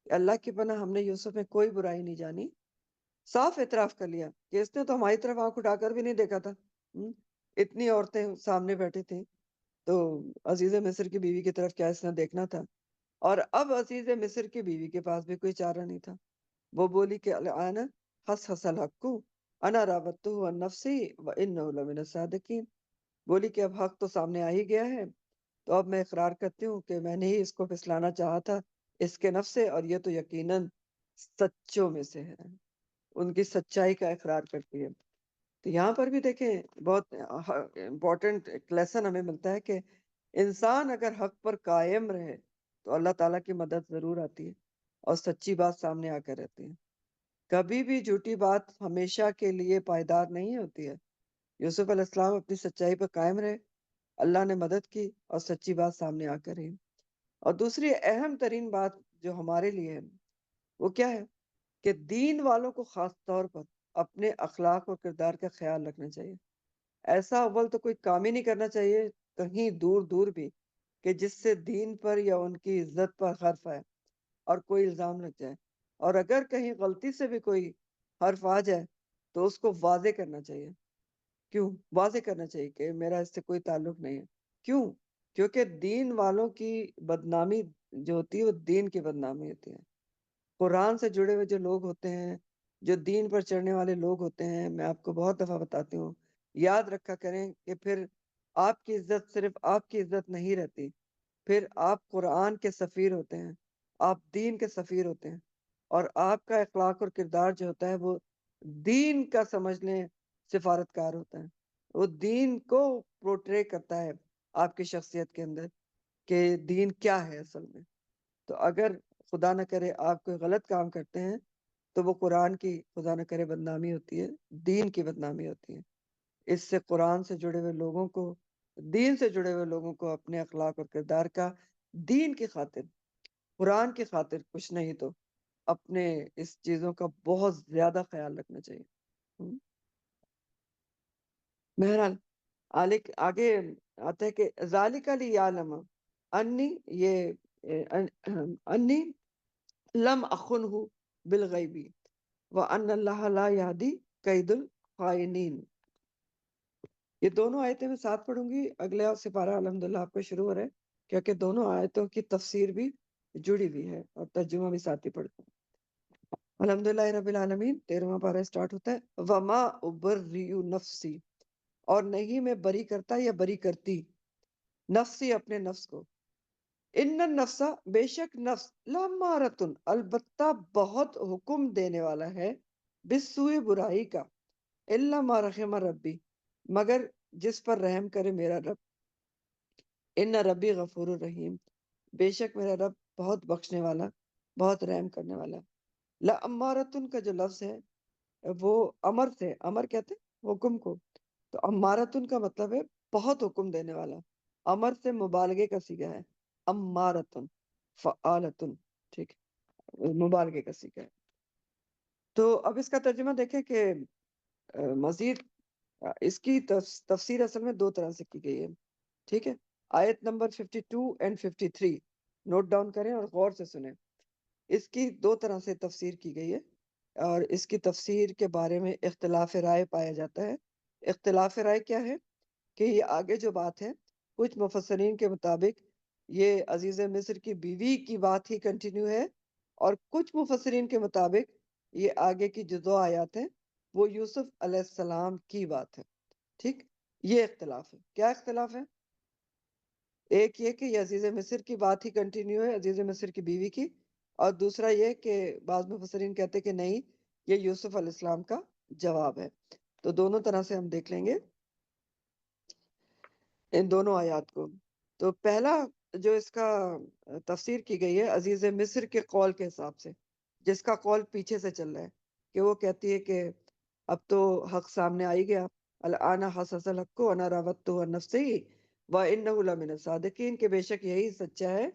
اللہ کی پناہ، ہم نے یوسف میں کوئی برائی نہیں جانی۔ صاف اعتراف کر لیا کہ اس نے تو ہماری طرف آنکھ اٹھا کر بھی نہیں دیکھا تھا۔ اتنی عورتیں سامنے بیٹھی تھیں، تو عزیز مصر کی بیوی کی طرف کیا اس نے دیکھنا تھا؟ اور اب عزیز مصر کی بیوی کے پاس بھی کوئی چارہ نہیں تھا۔ وہ بولی کہ الآن حس حس الحق، انا راودتہ عن نفسی وانہ لمن الصادقین، بولی کہ اب حق تو سامنے آ ہی گیا ہے، تو اب میں اقرار کرتی ہوں کہ میں نے ہی اس کو پھسلانا چاہا تھا اس کے نفس سے، اور یہ تو یقیناً سچوں میں سے ہے، ان کی سچائی کا اقرار کرتی ہے۔ تو یہاں پر بھی دیکھیں بہت امپورٹنٹ ایک لیسن ہمیں ملتا ہے کہ انسان اگر حق پر قائم رہے تو اللہ تعالیٰ کی مدد ضرور آتی ہے، اور سچی بات سامنے آ کر رہتی ہے۔ کبھی بھی جھوٹی بات ہمیشہ کے لیے پائیدار نہیں ہوتی ہے۔ یوسف علیہ السلام اپنی سچائی پر قائم رہے، اللہ نے مدد کی، اور سچی بات سامنے آ کر رہی۔ اور دوسری اہم ترین بات جو ہمارے لیے ہے وہ کیا ہے، کہ دین والوں کو خاص طور پر اپنے اخلاق اور کردار کا خیال رکھنا چاہیے۔ ایسا اول تو کوئی کام ہی نہیں کرنا چاہیے کہیں دور دور بھی کہ جس سے دین پر یا ان کی عزت پر حرف آئے اور کوئی الزام لگ جائے، اور اگر کہیں غلطی سے بھی کوئی حرف آ جائے تو اس کو واضح کرنا چاہیے۔ کیوں واضح کرنا چاہیے کہ میرا اس سے کوئی تعلق نہیں ہے؟ کیوں؟ کیونکہ دین والوں کی بدنامی جو ہوتی ہے وہ دین کی بدنامی ہوتی ہے۔ قرآن سے جڑے ہوئے جو لوگ ہوتے ہیں، جو دین پر چڑھنے والے لوگ ہوتے ہیں، میں آپ کو بہت دفعہ بتاتی ہوں، یاد رکھا کریں کہ پھر آپ کی عزت صرف آپ کی عزت نہیں رہتی، پھر آپ قرآن کے سفیر ہوتے ہیں، آپ دین کے سفیر ہوتے ہیں، اور آپ کا اخلاق اور کردار جو ہوتا ہے وہ دین کا سمجھ لیں سفارتکار ہوتا ہے۔ وہ دین کو پروٹرے کرتا ہے آپ کی شخصیت کے اندر کہ دین کیا ہے اصل میں۔ تو اگر خدا نہ کرے آپ کوئی غلط کام کرتے ہیں تو وہ قرآن کی خدا نہ کرے بدنامی ہوتی ہے، دین کی بدنامی ہوتی ہے۔ اس سے قرآن سے جڑے ہوئے لوگوں کو، دین سے جڑے ہوئے لوگوں کو اپنے اخلاق اور کردار کا دین کی خاطر، قرآن کی خاطر کچھ نہیں تو اپنے اس چیزوں کا بہت زیادہ خیال رکھنا چاہیے۔ بہرحال آگے آتا ہے کہ ذالک لیعلم انی، یہ انی لم اخنہ بالغیبی وان اللہ لا یہدی کید الخائنین۔ یہ دونوں آیتیں میں ساتھ پڑھوں گی، اگلے سپارہ الحمدللہ آپ کو شروع ہو رہا ہے، کیونکہ دونوں آیتوں کی تفسیر بھی جڑی ہوئی ہے اور ترجمہ بھی ساتھ ہی پڑھتے ہیں۔ الحمدللہ رب العالمین، 13واں پارہ سٹارٹ ہوتا ہے، وما ابرئ نفسی، اور نہیں میں بری کرتا یا بری کرتی، نفسی اپنے نفس کو، ان النفس بے شک نفس لامارتن البتہ بہت حکم دینے والا ہے، بالسوء برائی کا، الا ما رحم ربی مگر جس پر رحم کرے میرا رب، ان ربی غفور الرحیم، بے شک میرا رب بہت بخشنے والا، بہت رحم کرنے والا۔ لامارتن کا جو لفظ ہے وہ امر سے، امر کہتے ہیں حکم کو، تو امارتن کا مطلب ہے بہت حکم دینے والا، امر سے مبالغے کا صیغہ ہے، امارتن فعالتن، ٹھیک ہے، مبالغے کا صیغہ ہے۔ تو اب اس کا ترجمہ دیکھیں کہ مزید اس کی تفسیر اصل میں دو طرح سے کی گئی ہے، ٹھیک ہے۔ آیت نمبر 52 اینڈ 53 نوٹ ڈاؤن کریں اور غور سے سنیں، اس کی دو طرح سے تفسیر کی گئی ہے، اور اس کی تفسیر کے بارے میں اختلاف رائے پایا جاتا ہے۔ اختلاف رائے کیا ہے کہ یہ آگے جو بات ہے، کچھ مفسرین کے مطابق یہ عزیز مصر کی بیوی کی بات ہی کنٹینیو ہے، اور کچھ مفسرین کے مطابق یہ آگے کی جو دو آیات ہیں وہ یوسف علیہ السلام کی بات ہے، ٹھیک۔ یہ اختلاف ہے، کیا اختلاف ہے؟ ایک یہ کہ یہ عزیز مصر کی بات ہی کنٹینیو ہے، عزیز مصر کی بیوی کی، اور دوسرا یہ کہ بعض مفسرین کہتے کہ نہیں، یہ یوسف علیہ السلام کا جواب ہے۔ تو دونوں طرح سے ہم دیکھ لیں گے ان دونوں آیات کو۔ تو پہلا جو اس کا تفسیر کی گئی ہے عزیز مصر کے قول کے حساب سے، جس کا قول پیچھے سے چل رہا ہے، کہ وہ کہتی ہے کہ اب تو حق سامنے آئی گیا، الان حسس الحق وانا راودته عن نفسه وانه لمن الصادقین، کہ بے شک یہی سچا ہے،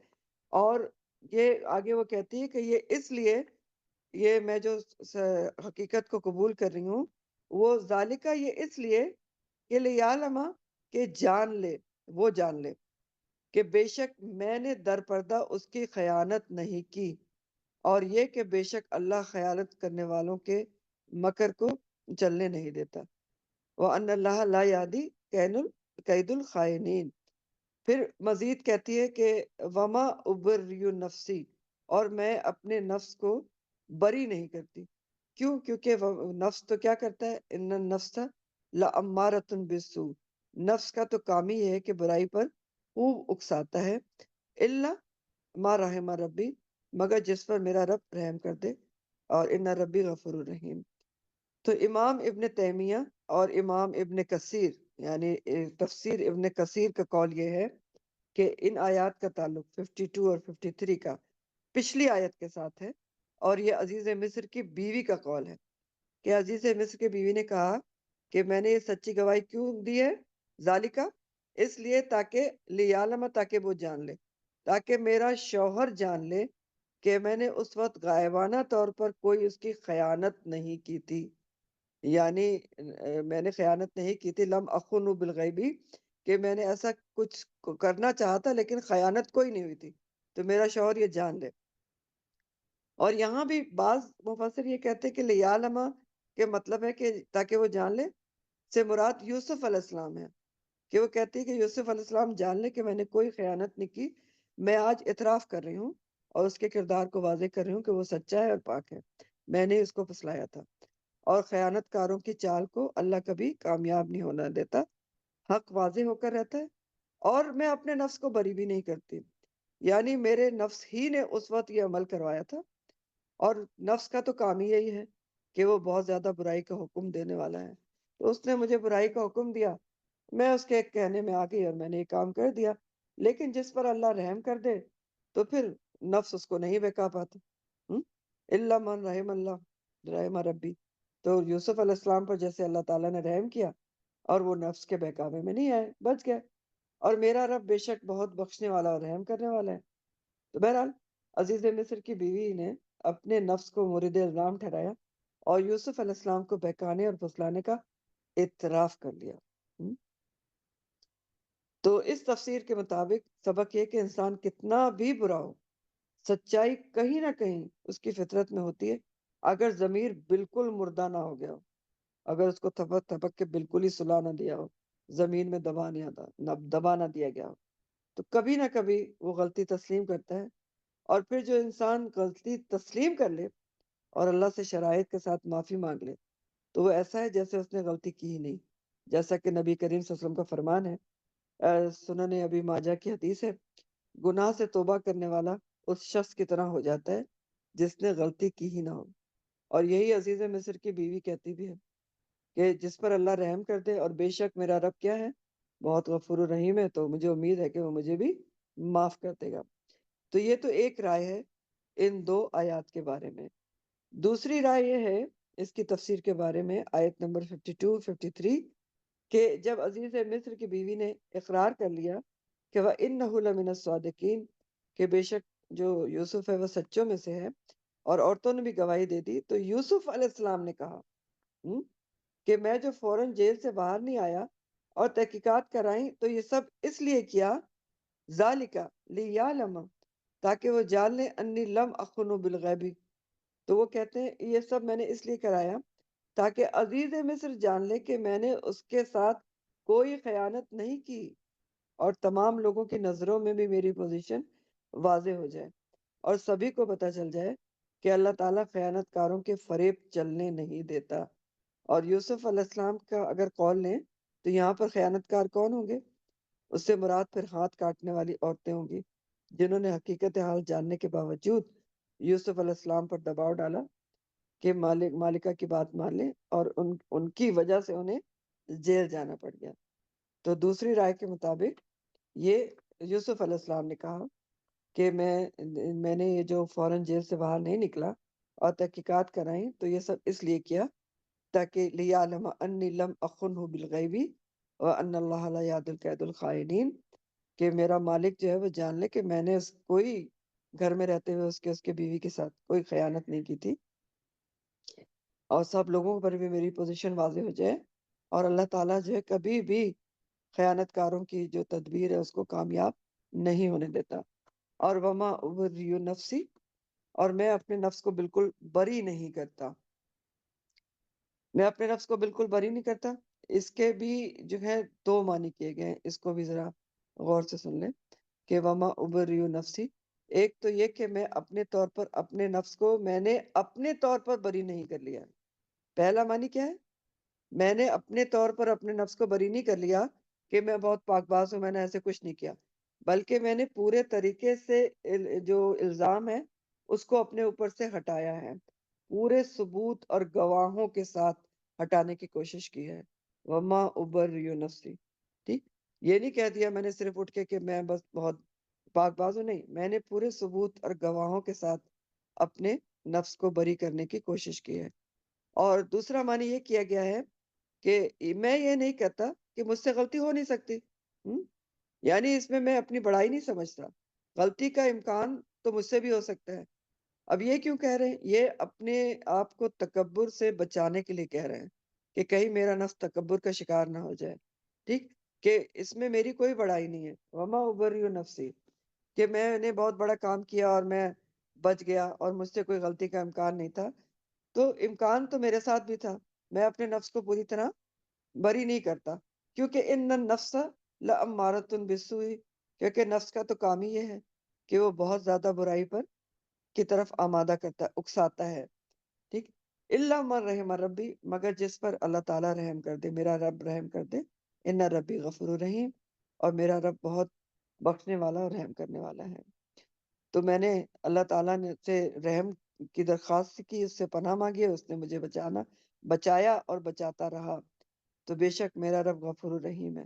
اور یہ آگے وہ کہتی ہے کہ یہ اس لیے، یہ میں جو حقیقت کو قبول کر رہی ہوں، وہ ذالکہ یہ اس لیے کہ لیعلم، کہ جان لے، وہ جان لے کہ بے شک میں نے در پردہ اس کی خیانت نہیں کی، اور یہ کہ بے شک اللہ خیانت کرنے والوں کے مکر کو چلنے نہیں دیتا، وَأَنَّ اللَّهَ لَا يَهْدِي کید الخائنین۔ پھر مزید کہتی ہے کہ وما ابرئ نفسی، اور میں اپنے نفس کو بری نہیں کرتی، کیوں؟ کیونکہ نفس تو کیا کرتا ہے، ان النفس لامارۃ بالسوء، نفس کا تو کام ہی ہے کہ برائی پر خوب اکساتا ہے، الا ما رحم ربی مگر جس پر میرا رب رحم کر دے، اور ان ربی غفور الرحیم۔ تو امام ابن تیمیہ اور امام ابن کثیر، یعنی تفسیر ابن کثیر کا قول یہ ہے کہ ان آیات کا تعلق 52 اور 53 کا پچھلی آیت کے ساتھ ہے، اور یہ عزیز مصر کی بیوی کا قول ہے، کہ عزیز مصر کی بیوی نے کہا کہ میں نے یہ سچی گواہی کیوں دی ہے، ذالکہ اس لیے تاکہ لیعلم، تاکہ وہ جان لے، تاکہ میرا شوہر جان لے کہ میں نے اس وقت غائبانہ طور پر کوئی اس کی خیانت نہیں کی تھی، یعنی میں نے خیانت نہیں کی تھی، لم اخن بالغیبی، کہ میں نے ایسا کچھ کرنا چاہا تھا لیکن خیانت کوئی نہیں ہوئی تھی، تو میرا شوہر یہ جان لے۔ اور یہاں بھی بعض مفسر یہ کہتے کہ لیعلم کے مطلب ہے کہ تاکہ وہ جان لے، سے مراد یوسف علیہ السلام ہے، کہ وہ کہتی ہے کہ یوسف علیہ السلام جان لے کہ میں نے کوئی خیانت نہیں کی، میں آج اعتراف کر رہی ہوں اور اس کے کردار کو واضح کر رہی ہوں کہ وہ سچا ہے اور پاک ہے، میں نے اس کو پھسلایا تھا، اور خیانت کاروں کی چال کو اللہ کبھی کامیاب نہیں ہونا دیتا، حق واضح ہو کر رہتا ہے، اور میں اپنے نفس کو بری بھی نہیں کرتی، یعنی میرے نفس ہی نے اس وقت یہ عمل کروایا تھا، اور نفس کا تو کام ہی یہی ہے کہ وہ بہت زیادہ برائی کا حکم دینے والا ہے، تو اس نے مجھے برائی کا حکم دیا، میں اس کے کہنے میں آ گئی اور میں نے یہ کام کر دیا، لیکن جس پر اللہ رحم کر دے تو پھر نفس اس کو نہیں بہکا پاتا، الا من رحم اللہ رحم ربی۔ تو یوسف علیہ السلام پر جیسے اللہ تعالیٰ نے رحم کیا اور وہ نفس کے بہکاوے میں نہیں آئے، بچ گئے، اور میرا رب بے شک بہت بخشنے والا اور رحم کرنے والا ہے۔ تو بہرحال عزیز مصر کی بیوی نے اپنے نفس کو مورد الزام ٹھہرایا اور یوسف علیہ السلام کو بہکانے اور پھسلانے کا اعتراف کر لیا۔ تو اس تفسیر کے مطابق سبق یہ کہ انسان کتنا بھی برا ہو، سچائی کہیں نہ کہیں اس کی فطرت میں ہوتی ہے، اگر ضمیر بالکل مردہ نہ ہو گیا ہو، اگر اس کو تھپک تھپک کے بالکل ہی سلا نہ دیا ہو، زمین میں دبا نہیں آتا، نہ دبا نہ دیا گیا ہو، تو کبھی نہ کبھی وہ غلطی تسلیم کرتا ہے۔ اور پھر جو انسان غلطی تسلیم کر لے اور اللہ سے شرائط کے ساتھ معافی مانگ لے، تو وہ ایسا ہے جیسے اس نے غلطی کی ہی نہیں، جیسا کہ نبی کریم صلی اللہ علیہ وسلم کا فرمان ہے، سنن ابی ماجہ کی حدیث ہے، گناہ سے توبہ کرنے والا اس شخص کی طرح ہو جاتا ہے جس نے غلطی کی ہی نہ ہو۔ اور یہی عزیز مصر کی بیوی کہتی بھی ہے کہ جس پر اللہ رحم کر دے، اور بے شک میرا رب کیا ہے، بہت غفور الرحیم ہے، تو مجھے امید ہے کہ وہ مجھے بھی معاف کر دے گا۔ تو یہ تو ایک رائے ہے ان دو آیات کے بارے میں۔ دوسری رائے یہ ہے اس کی تفسیر کے بارے میں، آیت نمبر 52 53، کہ جب عزیز مصر کی بیوی نے اقرار کر لیا کہ وَإِنَّهُ لَمِنَ الصَّادِقِينَ، کہ بے شک جو یوسف ہے وہ سچوں میں سے ہے، اور عورتوں نے بھی گواہی دے دی، تو یوسف علیہ السلام نے کہا کہ میں جو فوراً جیل سے باہر نہیں آیا اور تحقیقات کرائیں تو یہ سب اس لیے کیا، ذالکا لیعلم، تاکہ وہ جان لیں انی لم اخن بالغیبی، تو وہ کہتے ہیں یہ سب میں نے اس لیے کرایا تاکہ عزیز مصر جان لے کہ میں نے اس کے ساتھ کوئی خیانت نہیں کی، اور تمام لوگوں کی نظروں میں بھی میری پوزیشن واضح ہو جائے، اور سبھی کو پتہ چل جائے کہ اللہ تعالیٰ خیانت کاروں کے فریب چلنے نہیں دیتا۔ اور یوسف علیہ السلام کا اگر قول لیں تو یہاں پر خیانت کار کون ہوں گے؟ اس سے مراد پھر ہاتھ کاٹنے والی عورتیں ہوں گی، جنہوں نے حقیقت حال جاننے کے باوجود یوسف علیہ السلام پر دباؤ ڈالا کہ مالکہ کی بات مان لیں، اور ان کی وجہ سے انہیں جیل جانا پڑ گیا۔ تو دوسری رائے کے مطابق یہ یوسف علیہ السلام نے کہا کہ میں نے یہ جو فوراً جیل سے باہر نہیں نکلا اور تحقیقات کرائیں تو یہ سب اس لیے کیا تاکہ لیعلم انی لم اخنہ بالغیبی وان اللہ لا یہدی الکید الخائنین، کہ میرا مالک جو ہے وہ جان لے کہ میں نے کوئی گھر میں رہتے ہوئے اس کے بیوی کے ساتھ کوئی خیانت نہیں کی تھی، اور سب لوگوں پر بھی میری پوزیشن واضح ہو جائے، اور اللہ تعالیٰ جو ہے کبھی بھی خیانت کاروں کی جو تدبیر ہے اس کو کامیاب نہیں ہونے دیتا۔ اور وما ابری نفسی، اور میں اپنے نفس کو بالکل بری نہیں کرتا، میں اپنے نفس کو بالکل بری نہیں کرتا۔ اس کے بھی جو ہے دو معنی کیے گئے ہیں، اس کو بھی ذرا غور سے سن لیں کہ وما ابری نفسی، ایک تو یہ کہ میں اپنے طور پر اپنے نفس کو میں نے اپنے طور پر بری نہیں کر لیا۔ پہلا معنی کیا ہے؟ میں نے اپنے طور پر اپنے نفس کو بری نہیں کر لیا کہ میں بہت پاک باز ہوں، میں نے ایسے کچھ نہیں کیا، بلکہ میں نے پورے طریقے سے جو الزام ہے اس کو اپنے اوپر سے ہٹایا ہے، پورے ثبوت اور گواہوں کے ساتھ ہٹانے کی کوشش کی ہے۔ وما ابری نفسی، ٹھیک، یہ نہیں کہہ دیا میں نے صرف اٹھ کے کہ میں بس بہت پاک باز ہوں، نہیں، میں نے پورے ثبوت اور گواہوں کے ساتھ اپنے نفس کو بری کرنے کی کوشش کی ہے۔ اور دوسرا معنی یہ کیا گیا ہے کہ میں یہ نہیں کہتا کہ مجھ سے غلطی ہو نہیں سکتی، ہم؟ یعنی اس میں اپنی بڑائی نہیں سمجھتا، غلطی کا امکان تو مجھ سے بھی ہو سکتا ہے۔ اب یہ کیوں کہہ رہے ہیں؟ یہ اپنے آپ کو تکبر سے بچانے کے لیے کہہ رہے ہیں کہ کہیں میرا نفس تکبر کا شکار نہ ہو جائے، ٹھیک، کہ اس میں میری کوئی بڑائی نہیں ہے، وما ابری نفسی، کہ میں نے بہت بڑا کام کیا اور میں بچ گیا اور مجھ سے کوئی غلطی کا امکان نہیں تھا، تو امکان تو میرے ساتھ بھی تھا، میں اپنے نفس کو پوری طرح بری نہیں کرتا، کیونکہ ان النفس لامارۃ بالسوء، کیونکہ نفس کا تو کام ہی یہ ہے کہ وہ بہت زیادہ برائی پر کی طرف آمادہ کرتا ہے، اکساتا ہے، ٹھیک، الا من رحم ربی، مگر جس پر اللہ تعالیٰ رحم کر دے، میرا رب رحم کر دے، ان ربی غفور رحیم، اور میرا رب بہت بخشنے والا اور رحم کرنے والا ہے۔ تو میں نے اللہ تعالیٰ نے سے رحم کی درخواست کی، اس سے پناہ مانگی، اس نے مجھے بچایا اور بچاتا رہا، تو بے شک میرا رب غفور الرحیم ہے۔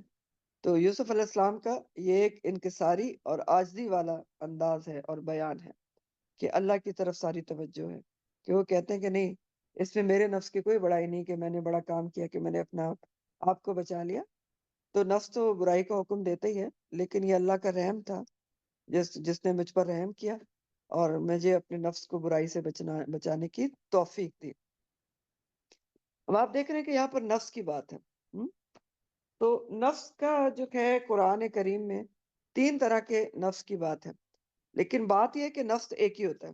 تو یوسف علیہ السلام کا یہ ایک انکساری اور عاجزی والا انداز ہے اور بیان ہے کہ اللہ کی طرف ساری توجہ ہے، کہ وہ کہتے ہیں کہ نہیں، اس میں میرے نفس کی کوئی بڑائی نہیں کہ میں نے بڑا کام کیا کہ میں نے اپنا آپ کو بچا لیا، تو نفس تو برائی کا حکم دیتا ہی ہے، لیکن یہ اللہ کا رحم تھا جس نے مجھ پر رحم کیا اور مجھے اپنے نفس کو برائی سے بچانے کی توفیق دی۔ اب آپ دیکھ رہے ہیں کہ یہاں پر نفس کی بات ہے، تو نفس کا جو ہے قرآن کریم میں 3 طرح کے نفس کی بات ہے، لیکن بات یہ ہے کہ نفس ایک ہی ہوتا ہے،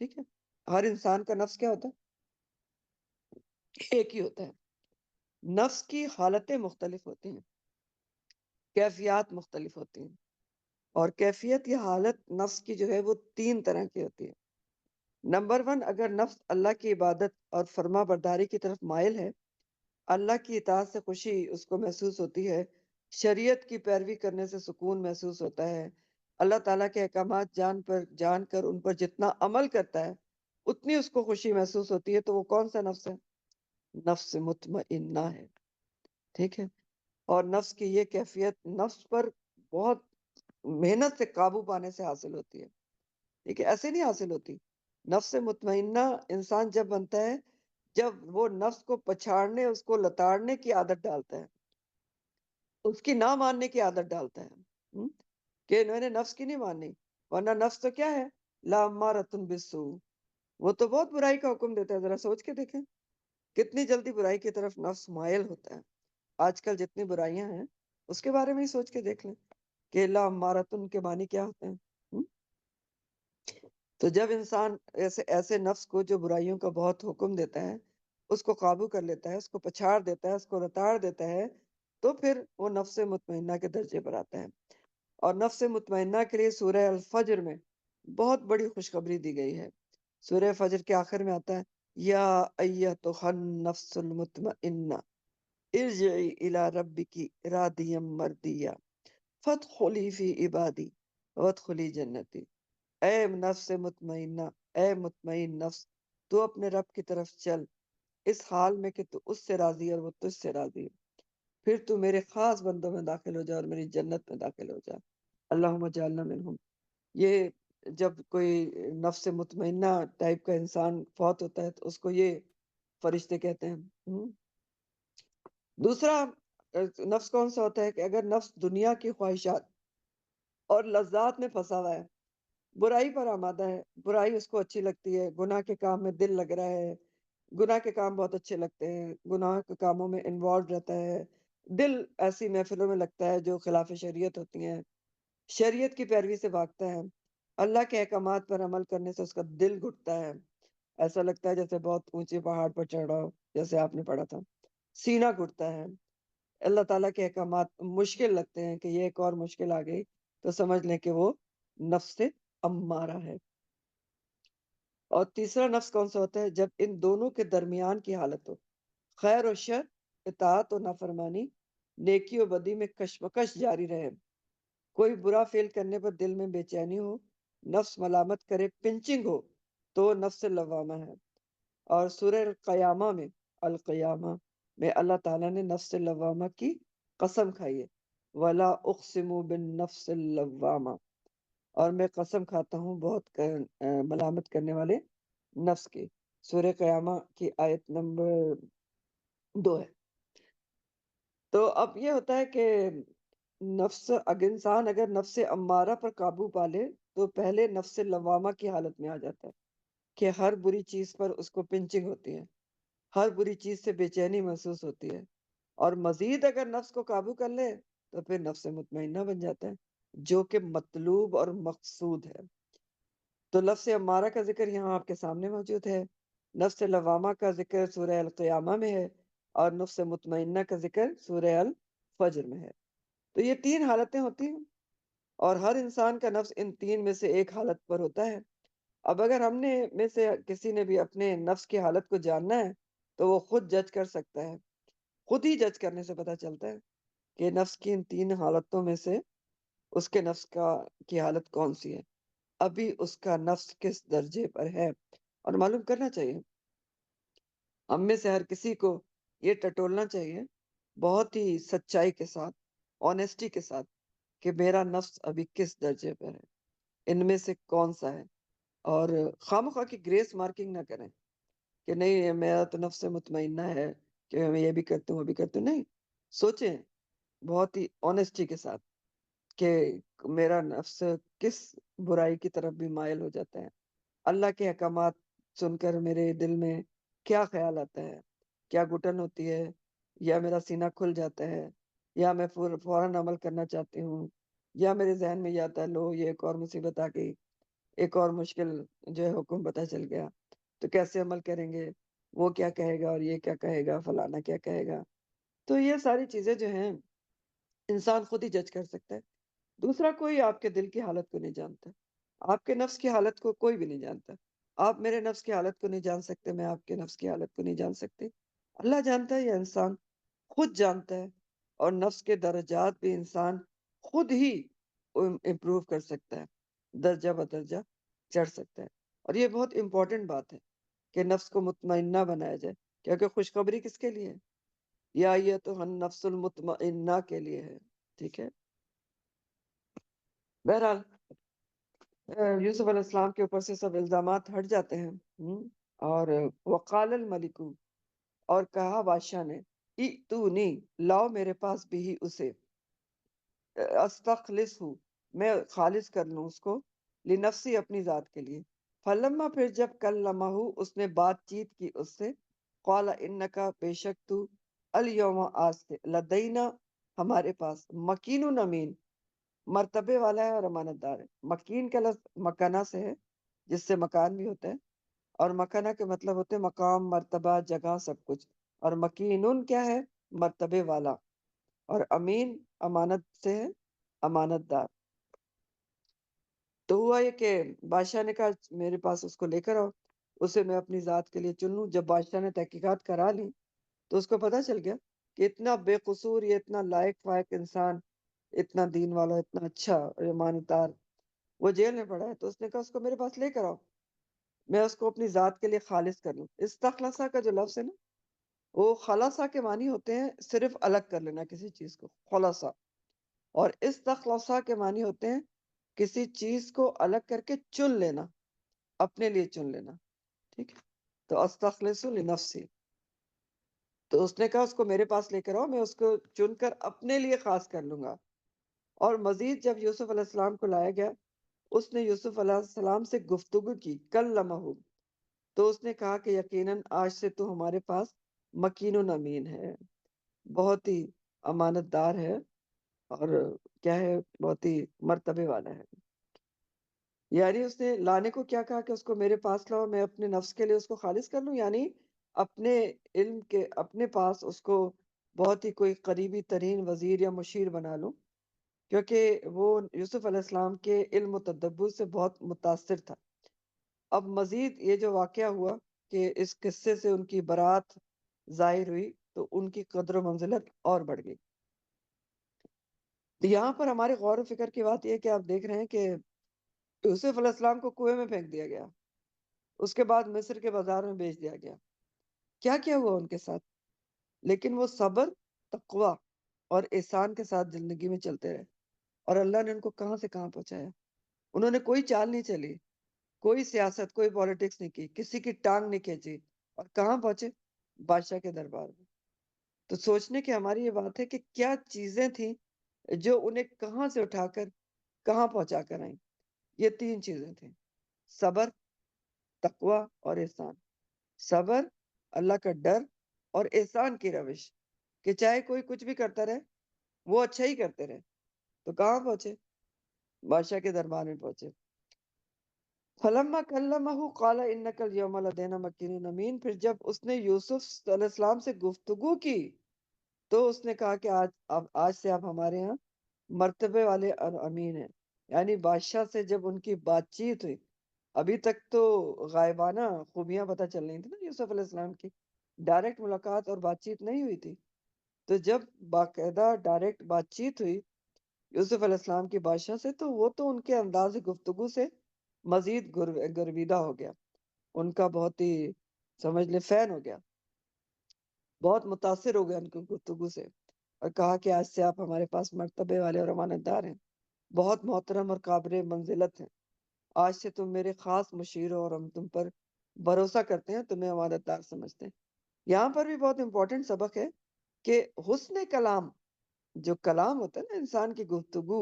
ٹھیک ہے؟ ہر انسان کا نفس کیا ہوتا ہے؟ ایک ہی ہوتا ہے۔ نفس کی حالتیں مختلف ہوتی ہیں، کیفیات مختلف ہوتی ہیں، اور کیفیت یا حالت نفس کی جو ہے وہ 3 طرح کی ہوتی ہے۔ نمبر 1، اگر نفس اللہ کی عبادت اور فرما برداری کی طرف مائل ہے، اللہ کی اطاعت سے خوشی اس کو محسوس ہوتی ہے، شریعت کی پیروی کرنے سے سکون محسوس ہوتا ہے، اللہ تعالیٰ کے احکامات جان کر ان پر جتنا عمل کرتا ہے اتنی اس کو خوشی محسوس ہوتی ہے، تو وہ کون سا نفس ہے؟ نفس مطمئنہ ہے، ٹھیک ہے؟ اور نفس کی یہ کیفیت نفس پر بہت محنت سے قابو پانے سے حاصل ہوتی ہے، ٹھیک ہے؟ ایسے نہیں حاصل ہوتی۔ نفس مطمئنہ انسان جب بنتا ہے جب وہ نفس کو پچھاڑنے، اس کو لتاڑنے کی عادت ڈالتا ہے، اس کی نہ ماننے کی عادت ڈالتا ہے، ہم؟ کہ انہوں نے نفس کی نہیں ماننی، ورنہ نفس تو کیا ہے؟ لامارۃ بالسوء، وہ تو بہت برائی کا حکم دیتا ہے۔ ذرا سوچ کے دیکھیں کتنی جلدی برائی کی طرف نفس مائل ہوتا ہے۔ آج کل جتنی برائیاں ہیں اس کے بارے میں ہی سوچ کے دیکھ لیں کہ لامارۃ کے معنی کیا ہوتے ہیں، ہم؟ تو جب انسان ایسے نفس کو جو برائیوں کا بہت حکم دیتا ہے اس کو قابو کر لیتا ہے، اس کو پچھاڑ دیتا ہے، اس کو رتاڑ دیتا ہے، تو پھر وہ نفس مطمئنہ کے درجے پر آتا ہے۔ اور نفس مطمئنہ کے لیے سورہ الفجر میں بہت بڑی خوشخبری دی گئی ہے۔ سورہ فجر کے آخر میں آتا ہے، یا ایتھا النفس المطمئنہ ارجعی الی ربکی راضیہ مرضیہ فادخلی فی عبادی وادخلی جنتی۔ اے نفس مطمئنہ، اے مطمئن نفس، تو اپنے رب کی طرف چل، اس حال میں کہ تو اس سے راضی ہے اور وہ تجھ سے راضی ہے، پھر تو میرے خاص بندوں میں داخل ہو جا اور میری جنت میں داخل ہو جا۔ اللہم اجعلنا منہم۔ یہ جب کوئی نفس مطمئنہ ٹائپ کا انسان فوت ہوتا ہے تو اس کو یہ فرشتے کہتے ہیں۔ دوسرا نفس کون سا ہوتا ہے؟ کہ اگر نفس دنیا کی خواہشات اور لذات میں پھنسا ہوا ہے، برائی پر آمادہ ہے، برائی اس کو اچھی لگتی ہے، گناہ کے کام میں دل لگ رہا ہے، گناہ کے کام بہت اچھے لگتے ہیں، گناہ کے کاموں میں انوالو رہتا ہے، دل ایسی محفلوں میں لگتا ہے جو خلاف شریعت ہوتی ہیں، شریعت کی پیروی سے بھاگتا ہے، اللہ کے احکامات پر عمل کرنے سے اس کا دل گھٹتا ہے، ایسا لگتا ہے جیسے بہت اونچے پہاڑ پر چڑھ رہا ہو، جیسے آپ نے پڑھا تھا، سینہ گھٹتا ہے، اللہ تعالیٰ کے احکامات مشکل لگتے ہیں کہ یہ ایک اور مشکل آ گئی تو سمجھ لیں کہ وہ نفس امارہ ہے۔ اور تیسرا نفس کون سا ہوتا ہے؟ جب ان دونوں کے درمیان کی حالت ہو، خیر و شر، اطاعت و نافرمانی، نیکی و بدی میں کشمکش جاری رہے، کوئی برا فعل کرنے پر دل میں بے چینی ہو، نفس ملامت کرے، پنچنگ ہو، تو نفس لوامہ ہے۔ اور سورہ القیامہ میں اللہ تعالیٰ نے نفس لوامہ کی قسم کھائی ہے، وَلَا أُقْسِمُ بِالنَّفْسِ اللَّوَّامَةِ، اور میں قسم کھاتا ہوں بہت ملامت کرنے والے نفس کی۔ سورہ قیامہ کی آیت نمبر 2 ہے۔ تو اب یہ ہوتا ہے کہ اگر نفس امارہ پر قابو پا لے تو پہلے نفس لوامہ کی حالت میں آ جاتا ہے کہ ہر بری چیز پر اس کو پنچنگ ہوتی ہے، ہر بری چیز سے بے چینی محسوس ہوتی ہے، اور مزید اگر نفس کو قابو کر لے تو پھر نفس مطمئنہ بن جاتا ہے، جو کہ مطلوب اور مقصود ہے۔ تو لفظ امارہ کا ذکر یہاں آپ کے سامنے موجود ہے، نفس لوامہ کا ذکر سورہ القیامہ میں ہے، اور نفس مطمئنہ کا ذکر سورہ الفجر میں ہے۔ تو یہ 3 حالتیں ہوتی ہیں، اور ہر انسان کا نفس ان 3 میں سے ایک حالت پر ہوتا ہے۔ اب اگر ہم نے میں سے کسی نے بھی اپنے نفس کی حالت کو جاننا ہے تو وہ خود جج کر سکتا ہے، خود ہی جج کرنے سے پتہ چلتا ہے کہ نفس کی ان 3 حالتوں میں سے اس کے نفس کی حالت کون سی ہے، ابھی اس کا نفس کس درجے پر ہے، اور معلوم کرنا چاہیے۔ ہم میں سے ہر کسی کو یہ ٹٹولنا چاہیے بہت ہی سچائی کے ساتھ، آنیسٹی کے ساتھ، کہ میرا نفس ابھی کس درجے پر ہے، ان میں سے کون سا ہے، اور خواہ کی گریس مارکنگ نہ کریں کہ نہیں میرا تو نفس مطمئنہ ہے کہ میں یہ بھی کرتا ہوں وہ بھی کرتا ہوں، نہیں، سوچیں بہت ہی آنیسٹی کے ساتھ کہ میرا نفس کس برائی کی طرف بھی مائل ہو جاتا ہے، اللہ کے احکامات سن کر میرے دل میں کیا خیال آتا ہے، کیا گھٹن ہوتی ہے یا میرا سینہ کھل جاتا ہے، یا میں فوراً عمل کرنا چاہتی ہوں، یا میرے ذہن میں یہ آتا ہے لو یہ ایک اور مصیبت آ گئی، ایک اور مشکل جو ہے حکم پتہ چل گیا، تو کیسے عمل کریں گے، وہ کیا کہے گا اور یہ کیا کہے گا، فلانا کیا کہے گا. تو یہ ساری چیزیں جو ہیں انسان خود ہی جج کر سکتا ہے. دوسرا کوئی آپ کے دل کی حالت کو نہیں جانتا، آپ کے نفس کی حالت کو کوئی بھی نہیں جانتا. آپ میرے نفس کی حالت کو نہیں جان سکتے، میں آپ کے نفس کی حالت کو نہیں جان سکتے. اللہ جانتا ہے یا انسان خود جانتا ہے. اور نفس کے درجات بھی انسان خود ہی امپروو کر سکتا ہے، درجہ بدرجہ چڑھ سکتا ہے. اور یہ بہت امپورٹنٹ بات ہے کہ نفس کو مطمئنہ بنایا جائے، کیونکہ خوشخبری کس کے لیے ہے؟ یا یہ تو ہم نفس المطمئنہ کے لیے ہے. ٹھیک ہے. بہرحال یوسف علیہ السلام کے اوپر سے سب الزامات ہٹ جاتے ہیں. اور وقال الملک، اور کہا بادشاہ نے، ائتونی، لاؤ میرے پاس بھی اسے، استخلص ہوں، میں خالص کر لوں اس کو، لنفسی، اپنی ذات کے لیے. فلما، پھر جب کلمہ، اس نے بات چیت کی اس سے، قال انکا، بے شک تو، الیوم، آج سے، لدینا، ہمارے پاس، مکین امین، مرتبے والا ہے اور امانت دار ہے. مکین کا لفظ مکانہ سے ہے، جس سے مکان بھی ہوتا ہے، اور مکانہ کے مطلب ہوتے ہیں مقام، مرتبہ، جگہ، سب کچھ. اور مکینن کیا ہے؟ مرتبے والا. اور امین امانت سے ہے، امانت دار. تو ہوا یہ کہ بادشاہ نے کہا میرے پاس اس کو لے کر آؤ، اسے میں اپنی ذات کے لیے چن لوں. جب بادشاہ نے تحقیقات کرا لی تو اس کو پتہ چل گیا کہ اتنا بے قصور، یہ اتنا لائق فائق انسان، اتنا دین والا، اتنا اچھا اور امانت دار، وہ جیل میں پڑا ہے. تو اس نے کہا اس کو میرے پاس لے کر آؤ، میں اس کو اپنی ذات کے لیے خالص کر لوں. استخلصہ کا جو لفظ ہے نا، وہ خلاصہ کے معنی ہوتے ہیں صرف الگ کر لینا کسی چیز کو، خلاصہ. اور استخلصہ کے معنی ہوتے ہیں کسی چیز کو الگ کر کے چن لینا، اپنے لیے چن لینا. ٹھیک ہے. تو استخلص لنفسی، تو اس نے کہا اس کو میرے پاس لے کر آؤ، میں اس کو چن کر اپنے لیے خاص کر لوں گا. اور مزید جب یوسف علیہ السلام کو لایا گیا، اس نے یوسف علیہ السلام سے گفتگو کی، کلمہ، تو اس نے کہا کہ یقیناً آج سے تو ہمارے پاس مکین و امین ہے، بہت ہی امانت دار ہے، اور کیا ہے، بہت ہی مرتبے والا ہے. یعنی اس نے لانے کو کیا کہا کہ اس کو میرے پاس لاؤ، میں اپنے نفس کے لیے اس کو خالص کر لوں. یعنی اپنے علم کے، اپنے پاس اس کو بہت ہی کوئی قریبی ترین وزیر یا مشیر بنا لوں، کیونکہ وہ یوسف علیہ السلام کے علم و تدبر سے بہت متاثر تھا. اب مزید یہ جو واقعہ ہوا کہ اس قصے سے ان کی برات ظاہر ہوئی، تو ان کی قدر و منزلت اور بڑھ گئی. تو یہاں پر ہمارے غور و فکر کی بات یہ ہے کہ آپ دیکھ رہے ہیں کہ یوسف علیہ السلام کو کنویں میں پھینک دیا گیا، اس کے بعد مصر کے بازار میں بیچ دیا گیا. کیا کیا ہوا ان کے ساتھ؟ لیکن وہ صبر، تقوی اور احسان کے ساتھ زندگی میں چلتے رہے، اور اللہ نے ان کو کہاں سے کہاں پہنچایا. انہوں نے کوئی چال نہیں چلی، کوئی سیاست، کوئی پالیٹکس نہیں کی، کسی کی ٹانگ نہیں کھینچی، اور کہاں پہنچے؟ بادشاہ کے دربار میں. تو سوچنے کی ہماری یہ بات ہے کہ کیا چیزیں تھیں جو انہیں کہاں سے اٹھا کر کہاں پہنچا کر آئیں. یہ تین چیزیں تھیں: صبر، تقوی اور احسان. صبر، اللہ کا ڈر، اور احسان کی روش، کہ چاہے کوئی کچھ بھی کرتا رہے وہ اچھا ہی کرتے رہے. تو کہاں پہنچے؟ بادشاہ کے دربار میں پہنچے. فلما کلمہ قال انک الیوم لدینا مکین امین، پھر جب اس نے یوسف علیہ السلام سے گفتگو کی تو اس نے کہا کہ آج سے آپ ہمارے ہاں مرتبے والے اور امین ہیں. یعنی بادشاہ سے جب ان کی بات چیت ہوئی، ابھی تک تو غائبانہ خوبیاں پتہ چل رہی تھی نا یوسف علیہ السلام کی، ڈائریکٹ ملاقات اور بات چیت نہیں ہوئی تھی. تو جب باقاعدہ ڈائریکٹ بات چیت ہوئی یوسف علیہ السلام کی بادشاہ سے، تو وہ تو ان کے انداز گفتگو سے مزید گرویدہ ہو گیا، ان کا بہت ہی سمجھ لے فین ہو گیا، بہت متاثر ہو گیا ان کی گفتگو سے، اور کہا کہ آج سے آپ ہمارے پاس مرتبے والے اور امانت دار ہیں، بہت محترم اور قابل منزلت ہیں. آج سے تم میرے خاص مشیر ہو، اور ہم تم پر بھروسہ کرتے ہیں، تمہیں امانت دار سمجھتے ہیں. یہاں پر بھی بہت امپورٹنٹ سبق ہے کہ حسن کلام، جو کلام ہوتا ہے نا انسان کی گفتگو،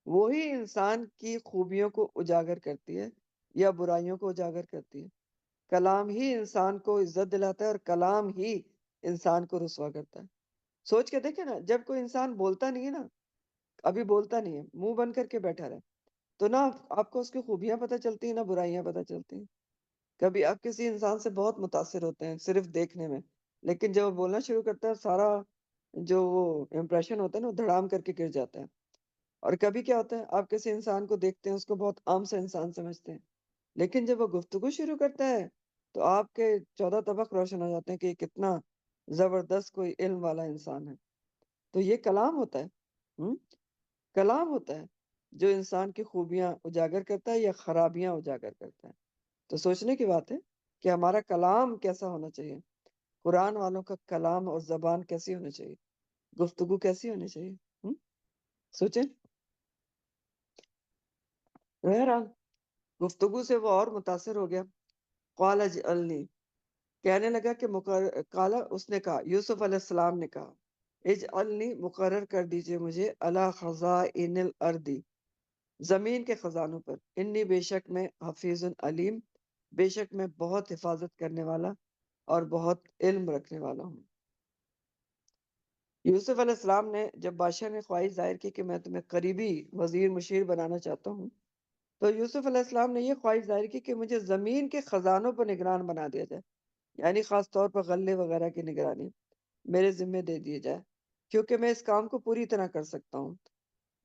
وہی انسان کی خوبیوں کو اجاگر کرتی ہے یا برائیوں کو اجاگر کرتی ہے. کلام ہی انسان کو عزت دلاتا ہے، اور کلام ہی انسان کو رسوا کرتا ہے. سوچ کے دیکھیں نا، جب کوئی انسان بولتا نہیں ہے نا، ابھی بولتا نہیں ہے، منہ بند کر کے بیٹھا رہے، تو نہ آپ کو اس کی خوبیاں پتہ چلتی ہیں نہ برائیاں پتہ چلتی ہیں۔ کبھی آپ کسی انسان سے بہت متاثر ہوتے ہیں صرف دیکھنے میں، لیکن جب وہ بولنا شروع کرتا ہے، سارا جو وہ امپریشن ہوتا ہے نا، وہ دھڑام کر کے گر جاتا ہے۔ اور کبھی کیا ہوتا ہے، آپ کسی انسان کو دیکھتے ہیں، اس کو بہت عام سا انسان سمجھتے ہیں، لیکن جب وہ گفتگو شروع کرتا ہے تو آپ کے 14 طبق روشن ہو جاتے ہیں کہ یہ کتنا زبردست کوئی علم والا انسان ہے۔ تو یہ کلام ہوتا ہے، کلام ہوتا ہے جو انسان کی خوبیاں اجاگر کرتا ہے یا خرابیاں اجاگر کرتا ہے۔ تو سوچنے کی بات ہے کہ ہمارا کلام کیسا ہونا چاہیے، قرآن والوں کا کلام اور زبان کیسی ہونی چاہیے، گفتگو کیسی ہونی چاہیے۔ سوچیں۔ بہرحال گفتگو سے وہ اور متاثر ہو گیا۔ قال اجعلنی، کہنے لگا کہ کالا، اس نے کہا، یوسف علیہ السلام نے کہا، اجعلنی، مقرر کر دیجئے مجھے، علی خزائن الارض، زمین کے خزانوں پر، انی، بے شک میں، حفیظ علیم، بے شک میں بہت حفاظت کرنے والا اور بہت علم رکھنے والا ہوں۔ یوسف علیہ السلام نے، جب بادشاہ نے خواہش ظاہر کی کہ میں تمہیں قریبی وزیر مشیر بنانا چاہتا ہوں، تو یوسف علیہ السلام نے یہ خواہش ظاہر کی کہ مجھے زمین کے خزانوں پر نگران بنا دیا جائے، یعنی خاص طور پر غلے وغیرہ کی نگرانی میرے ذمے دے دی جائے، کیونکہ میں اس کام کو پوری طرح کر سکتا ہوں،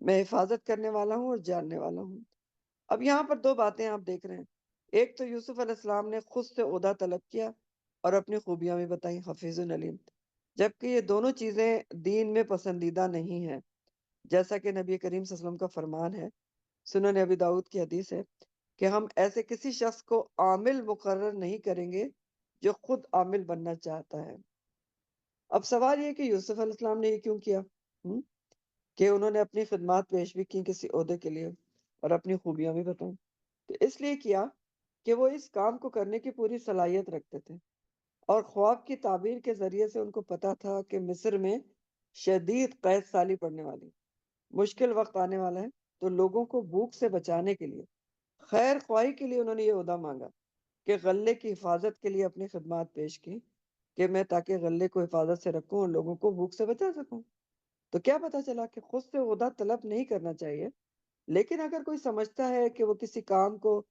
میں حفاظت کرنے والا ہوں اور جاننے والا ہوں۔ اب یہاں پر دو باتیں آپ دیکھ رہے ہیں، ایک تو یوسف علیہ السلام نے خود سے عہدہ طلب کیا اور اپنی خوبیاں بھی بتائیں، حفیظ علیم، جبکہ یہ دونوں چیزیں دین میں پسندیدہ نہیں ہیں، جیسا کہ نبی کریم صلی اللہ علیہ وسلم کا فرمان ہے، سنن ابی داؤد کی حدیث ہے کہ ہم ایسے کسی شخص کو عامل مقرر نہیں کریں گے جو خود عامل بننا چاہتا ہے۔ اب سوال یہ کہ یوسف علیہ السلام نے یہ کیوں کیا؟ کہ انہوں نے اپنی خدمات پیش بھی کی کسی عہدے کے لیے اور اپنی خوبیاں بھی بتائیں، تو اس لیے کیا کہ وہ اس کام کو کرنے کی پوری صلاحیت رکھتے تھے، اور خواب کی تعبیر کے ذریعے سے ان کو پتا تھا کہ مصر میں شدید قحط سالی پڑنے والی، مشکل وقت آنے والا ہے، تو لوگوں کو بھوک سے بچانے کے لیے، خیر خواہی کے لیے انہوں نے یہ عہدہ مانگا کہ غلے کی حفاظت کے لیے اپنی خدمات پیش کی، کہ میں تاکہ غلے کو حفاظت سے رکھوں اور لوگوں کو بھوک سے بچا سکوں۔ تو کیا پتا چلا کہ خود سے عہدہ طلب نہیں کرنا چاہیے، لیکن اگر کوئی سمجھتا ہے کہ وہ کسی کام کو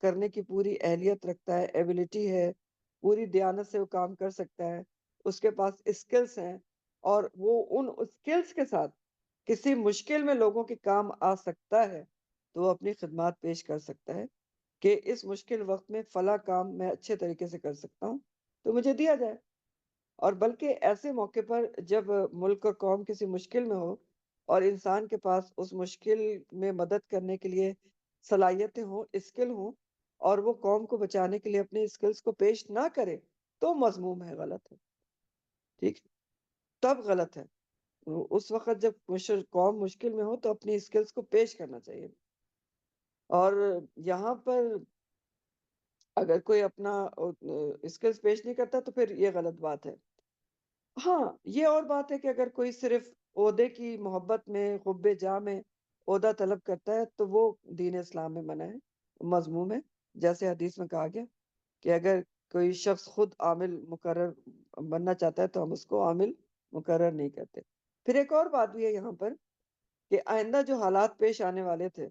کرنے کی پوری اہلیت رکھتا ہے، ایبلٹی ہے، پوری دیانت سے وہ کام کر سکتا ہے، اس کے پاس اسکلز ہیں، اور وہ ان اسکلز کے ساتھ کسی مشکل میں لوگوں کے کام آ سکتا ہے، تو وہ اپنی خدمات پیش کر سکتا ہے کہ اس مشکل وقت میں فلاں کام میں اچھے طریقے سے کر سکتا ہوں، تو مجھے دیا جائے۔ اور بلکہ ایسے موقع پر جب ملک اور قوم کسی مشکل میں ہو اور انسان کے پاس اس مشکل میں مدد کرنے کے لیے صلاحیتیں ہوں، اسکل ہوں، اور وہ قوم کو بچانے کے لیے اپنے اسکلز کو پیش نہ کرے، تو مذموم ہے، غلط ہے، ٹھیک، تب غلط ہے۔ اس وقت جب قوم مشکل میں ہو تو اپنی اسکلز کو پیش کرنا چاہیے۔ اور یہاں پر اگر کوئی اپنا اسکلز پیش نہیں کرتا تو پھر یہ غلط بات ہے۔ ہاں، یہ اور بات ہے کہ اگر کوئی صرف عہدے کی محبت میں، حب جاہ میں عہدہ طلب کرتا ہے تو وہ دین اسلام میں منع ہے، مذموم ہے، جیسے حدیث میں کہا گیا کہ اگر کوئی شخص خود عامل مقرر بننا چاہتا ہے تو ہم اس کو عامل مقرر نہیں کرتے۔ پھر ایک اور بات بھی ہے یہاں پر کہ آئندہ جو حالات پیش آنے والے تھے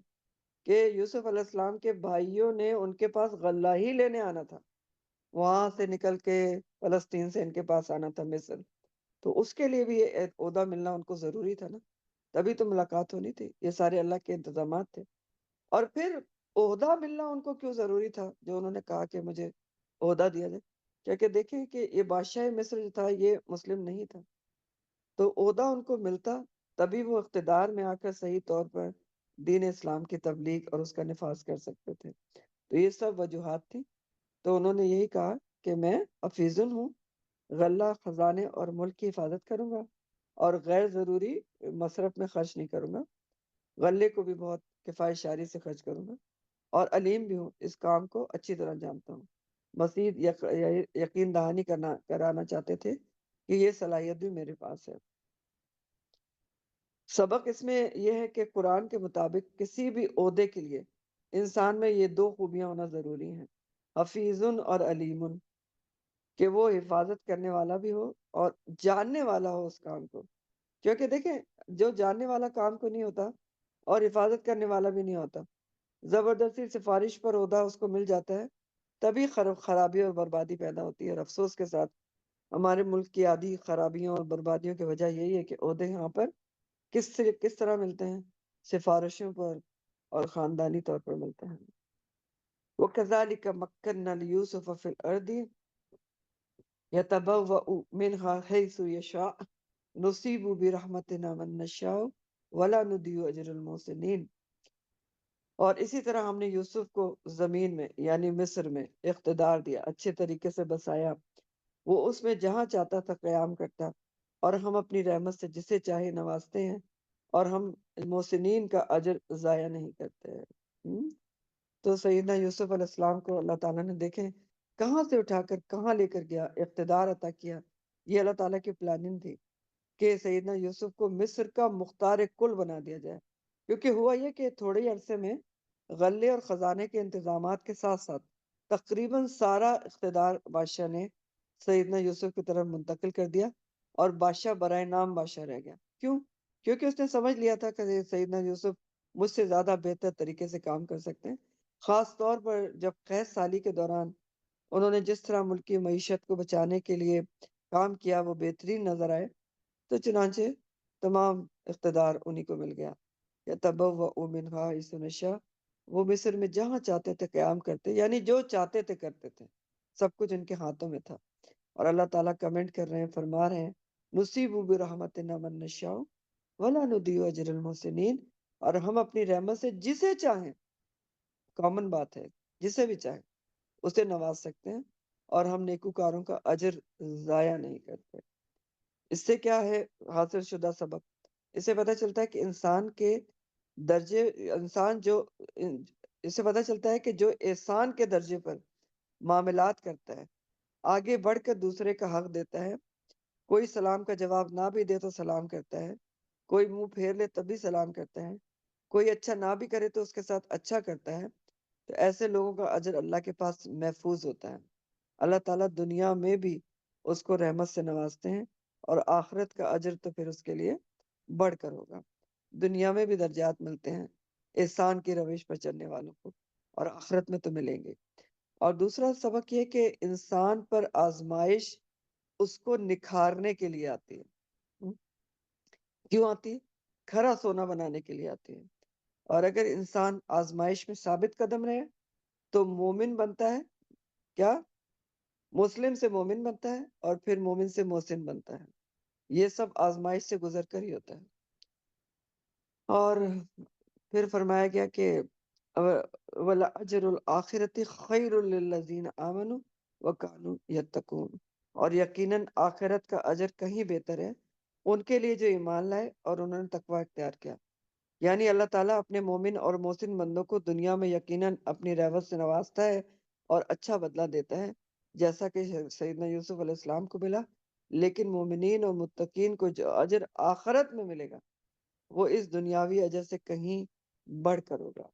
کہ یوسف علیہ السلام کے بھائیوں نے ان کے پاس غلہ ہی لینے آنا تھا، وہاں سے نکل کے فلسطین سے ان کے پاس آنا تھا مصر، تو اس کے لیے بھی یہ عہدہ ملنا ان کو ضروری تھا نا، تبھی تو ملاقات ہونی تھی، یہ سارے اللہ کے انتظامات تھے۔ اور پھر عہدہ ملنا ان کو کیوں ضروری تھا جو انہوں نے کہا کہ مجھے عہدہ دیا جائے؟ کیونکہ دیکھیں کہ یہ بادشاہ مصر جو تھا یہ مسلم نہیں تھا، تو عہدہ ان کو ملتا تبھی وہ اقتدار میں آ کر صحیح طور پر دین اسلام کی تبلیغ اور اس کا نفاذ کر سکتے تھے۔ تو یہ سب وجوہات تھی، تو انہوں نے یہی کہا کہ میں حفیظن ہوں، غلہ، خزانے اور ملک کی حفاظت کروں گا، اور غیر ضروری مصرف میں خرچ نہیں کروں گا، غلے کو بھی بہت کفایت شاری سے خرچ کروں گا، اور علیم بھی ہوں، اس کام کو اچھی طرح جانتا ہوں۔ مزید یقین دہانی کرانا چاہتے تھے کہ یہ صلاحیت بھی میرے پاس ہے۔ سبق اس میں یہ ہے کہ قرآن کے مطابق کسی بھی عہدے کے لیے انسان میں یہ دو خوبیاں ہونا ضروری ہیں، حفیظن اور علیمن، کہ وہ حفاظت کرنے والا بھی ہو اور جاننے والا ہو اس کام کو۔ کیونکہ دیکھیں جو جاننے والا کام کو نہیں ہوتا اور حفاظت کرنے والا بھی نہیں ہوتا، زبردستی سفارش پر عہدہ اس کو مل جاتا ہے، تبھی خرابی اور بربادی پیدا ہوتی ہے۔ اور افسوس کے ساتھ ہمارے ملک کی آدھی خرابیوں اور بربادیوں کی وجہ یہی ہے کہ عہدے یہاں پر کس طرح ملتے ہیں؟ سفارشوں پر اور خاندانی طور پر ملتے ہیں۔ وَكَذَلِكَ مَكَّنَّا لِيُوسُفَ فِي الْأَرْضِ يَتَبَوَّأُ مِنْهَا حَيْثُ يَشَاءُ نُصِيبُ بِرَحْمَتِنَا مَن نَّشَاءُ وَلَا نُضِيعُ أَجْرَ الْمُحْسِنِينَ۔ اور اسی طرح ہم نے یوسف کو زمین میں یعنی مصر میں اقتدار دیا، اچھے طریقے سے بسایا، وہ اس میں جہاں چاہتا تھا قیام کرتا، اور ہم اپنی رحمت سے جسے چاہے نوازتے ہیں، اور ہم محسنین کا اجر ضائع نہیں کرتے ہیں۔ تو سیدنا یوسف علیہ السلام کو اللہ تعالیٰ نے دیکھیں کہاں سے اٹھا کر کہاں لے کر گیا، اقتدار عطا کیا۔ یہ اللہ تعالیٰ کی پلاننگ تھی کہ سیدنا یوسف کو مصر کا مختار کل بنا دیا جائے، کیونکہ ہوا یہ کہ تھوڑے ہی عرصے میں غلے اور خزانے کے انتظامات کے ساتھ ساتھ تقریباً سارا اقتدار بادشاہ نے سیدنا یوسف کی طرف منتقل کر دیا، اور بادشاہ برائے نام بادشاہ رہ گیا۔ کیوں؟ کیونکہ اس نے سمجھ لیا تھا کہ سیدنا یوسف مجھ سے زیادہ بہتر طریقے سے کام کر سکتے ہیں، خاص طور پر جب قحط سالی کے دوران انہوں نے جس طرح ملکی معیشت کو بچانے کے لیے کام کیا وہ بہترین نظر آئے، تو چنانچہ تمام اقتدار انہی کو مل گیا۔ يَتَبَوَّأُ مِنْهَا حَيْثُ يَشَاءُ، وہ مصر میں جہاں چاہتے تھے قیام کرتے، یعنی جو چاہتے تھے کرتے تھے، سب کچھ ان کے ہاتھوں میں تھا۔ اور اللہ تعالیٰ کمنٹ کر رہے ہیں، فرما رہے ہیں نُصِيبُ بِرَحْمَتِنَا مَن نَّشَاءُ وَلَا نُضِيعُ أَجْرَ الْمُحْسِنِينَ، اور ہم اپنی رحمت سے جسے چاہیں، کامن بات ہے، جسے بھی چاہیں اسے نواز سکتے ہیں، اور ہم نیکوکاروں کا اجر ضائع نہیں کرتے۔ اس سے کیا ہے حاصل شدہ سبق؟ اس سے پتہ چلتا ہے کہ انسان کے درجے، انسان جو اس سے پتہ چلتا ہے کہ جو احسان کے درجے پر معاملات کرتا ہے، آگے بڑھ کر دوسرے کا حق دیتا ہے، کوئی سلام کا جواب نہ بھی دے تو سلام کرتا ہے، کوئی منہ پھیر لے تب بھی سلام کرتا ہے، کوئی اچھا نہ بھی کرے تو اس کے ساتھ اچھا کرتا ہے، تو ایسے لوگوں کا اجر اللہ کے پاس محفوظ ہوتا ہے۔ اللہ تعالیٰ دنیا میں بھی اس کو رحمت سے نوازتے ہیں، اور آخرت کا اجر تو پھر اس کے لیے بڑھ کر ہوگا۔ دنیا میں بھی درجات ملتے ہیں احسان کی روش پر چلنے والوں کو، اور آخرت میں تو ملیں گے۔ اور دوسرا سبق یہ کہ انسان پر آزمائش اس کو نکھارنے کے لیے آتی ہے۔ کیوں آتی ہے؟ کھرا سونا بنانے کے لیے آتی ہے۔ اور اگر انسان آزمائش میں ثابت قدم رہے تو مومن بنتا ہے، کیا؟ مسلم سے مومن بنتا ہے، اور پھر مومن سے محسن بنتا ہے۔ یہ سب آزمائش سے گزر کر ہی ہوتا ہے۔ اور پھر فرمایا گیا کہ وَلَأَجْرُ الْآخِرَةِ خَيْرٌ لِّلَّذِينَ آمَنُوا وَكَانُوا يَتَّقُونَ، اور یقیناً آخرت کا اجر کہیں بہتر ہے ان کے لیے جو ایمان لائے اور انہوں نے تقوی اختیار کیا۔ یعنی اللہ تعالیٰ اپنے مومن اور محسن بندوں کو دنیا میں یقیناً اپنی رحمت سے نوازتا ہے اور اچھا بدلہ دیتا ہے، جیسا کہ سیدنا یوسف علیہ السلام کو ملا، لیکن مومنین اور متقین کو جو اجر آخرت میں ملے گا وہ اس دنیاوی اجر سے کہیں بڑھ کر ہوگا۔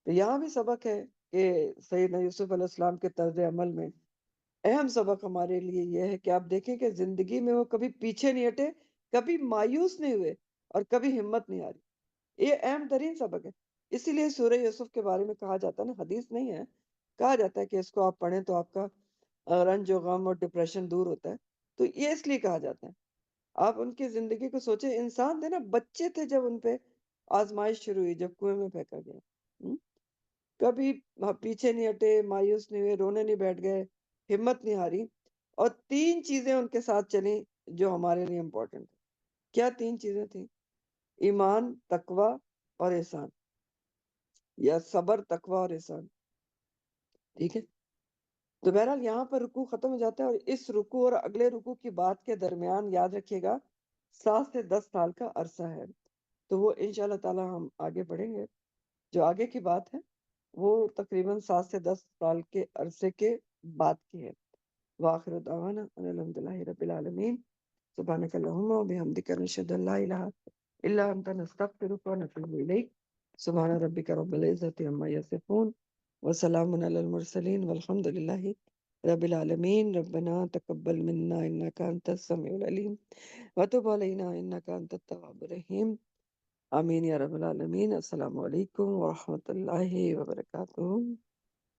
تو یہاں بھی سبق ہے کہ سیدنا یوسف علیہ السلام کے طرز عمل میں اہم سبق ہمارے لیے یہ ہے کہ آپ دیکھیں کہ زندگی میں وہ کبھی پیچھے نہیں ہٹے، کبھی مایوس نہیں ہوئے، اور کبھی ہمت نہیں ہاری۔ یہ اہم ترین سبق ہے۔ اسی لیے سورہ یوسف کے بارے میں کہا جاتا ہے نا، حدیث نہیں ہے، کہا جاتا ہے کہ اس کو آپ پڑھیں تو آپ کا رنج و غم اور ڈپریشن دور ہوتا ہے۔ تو یہ اس لیے کہا جاتا ہے، آپ ان کی زندگی کو سوچیں، انسان تھے نا، بچے تھے جب ان پہ آزمائش شروع ہوئی، جب کنویں میں پھینکا گیا، کبھی پیچھے نہیں ہٹے، مایوس نہیں ہوئے، رونے نہیں بیٹھ گئے، ہمت نہیں ہاری، اور تین چیزیں ان کے ساتھ چلیں جو ہمارے لیے امپورٹنٹ ہے۔ کیا تین چیزیں تھیں؟ ایمان، تقوی اور احسان، یا صبر، تقوی اور احسان۔ ٹھیک ہے؟ تو بہرحال یہاں پر رکوع ختم ہو جاتا ہے، اور اس رکوع اور اگلے رکوع کی بات کے درمیان یاد رکھیے گا 7 سے 10 سال کا عرصہ ہے۔ تو وہ انشاءاللہ تعالی ہم آگے بڑھیں گے۔ جو آگے کی بات ہے وہ تقریباً 7 سے 10 سال کے عرصے کے بعد کی ہے۔ وآخر دعوانا ان الحمد للہ رب العالمین، سبحانک اللہم وبحمدک، نشہد ان لا الہ الا انت، نستغفرک ونتوب الیک۔ سبحان ربک رب العزۃ عما یصفون، وسلام علی المرسلین، والحمد للہ رب العالمين. ربنا تقبل منا إنك أنت السميع العليم وتب علينا إنك أنت التواب الرحيم. آمين يا رب العالمين. السلام عليكم ورحمة الله وبركاته.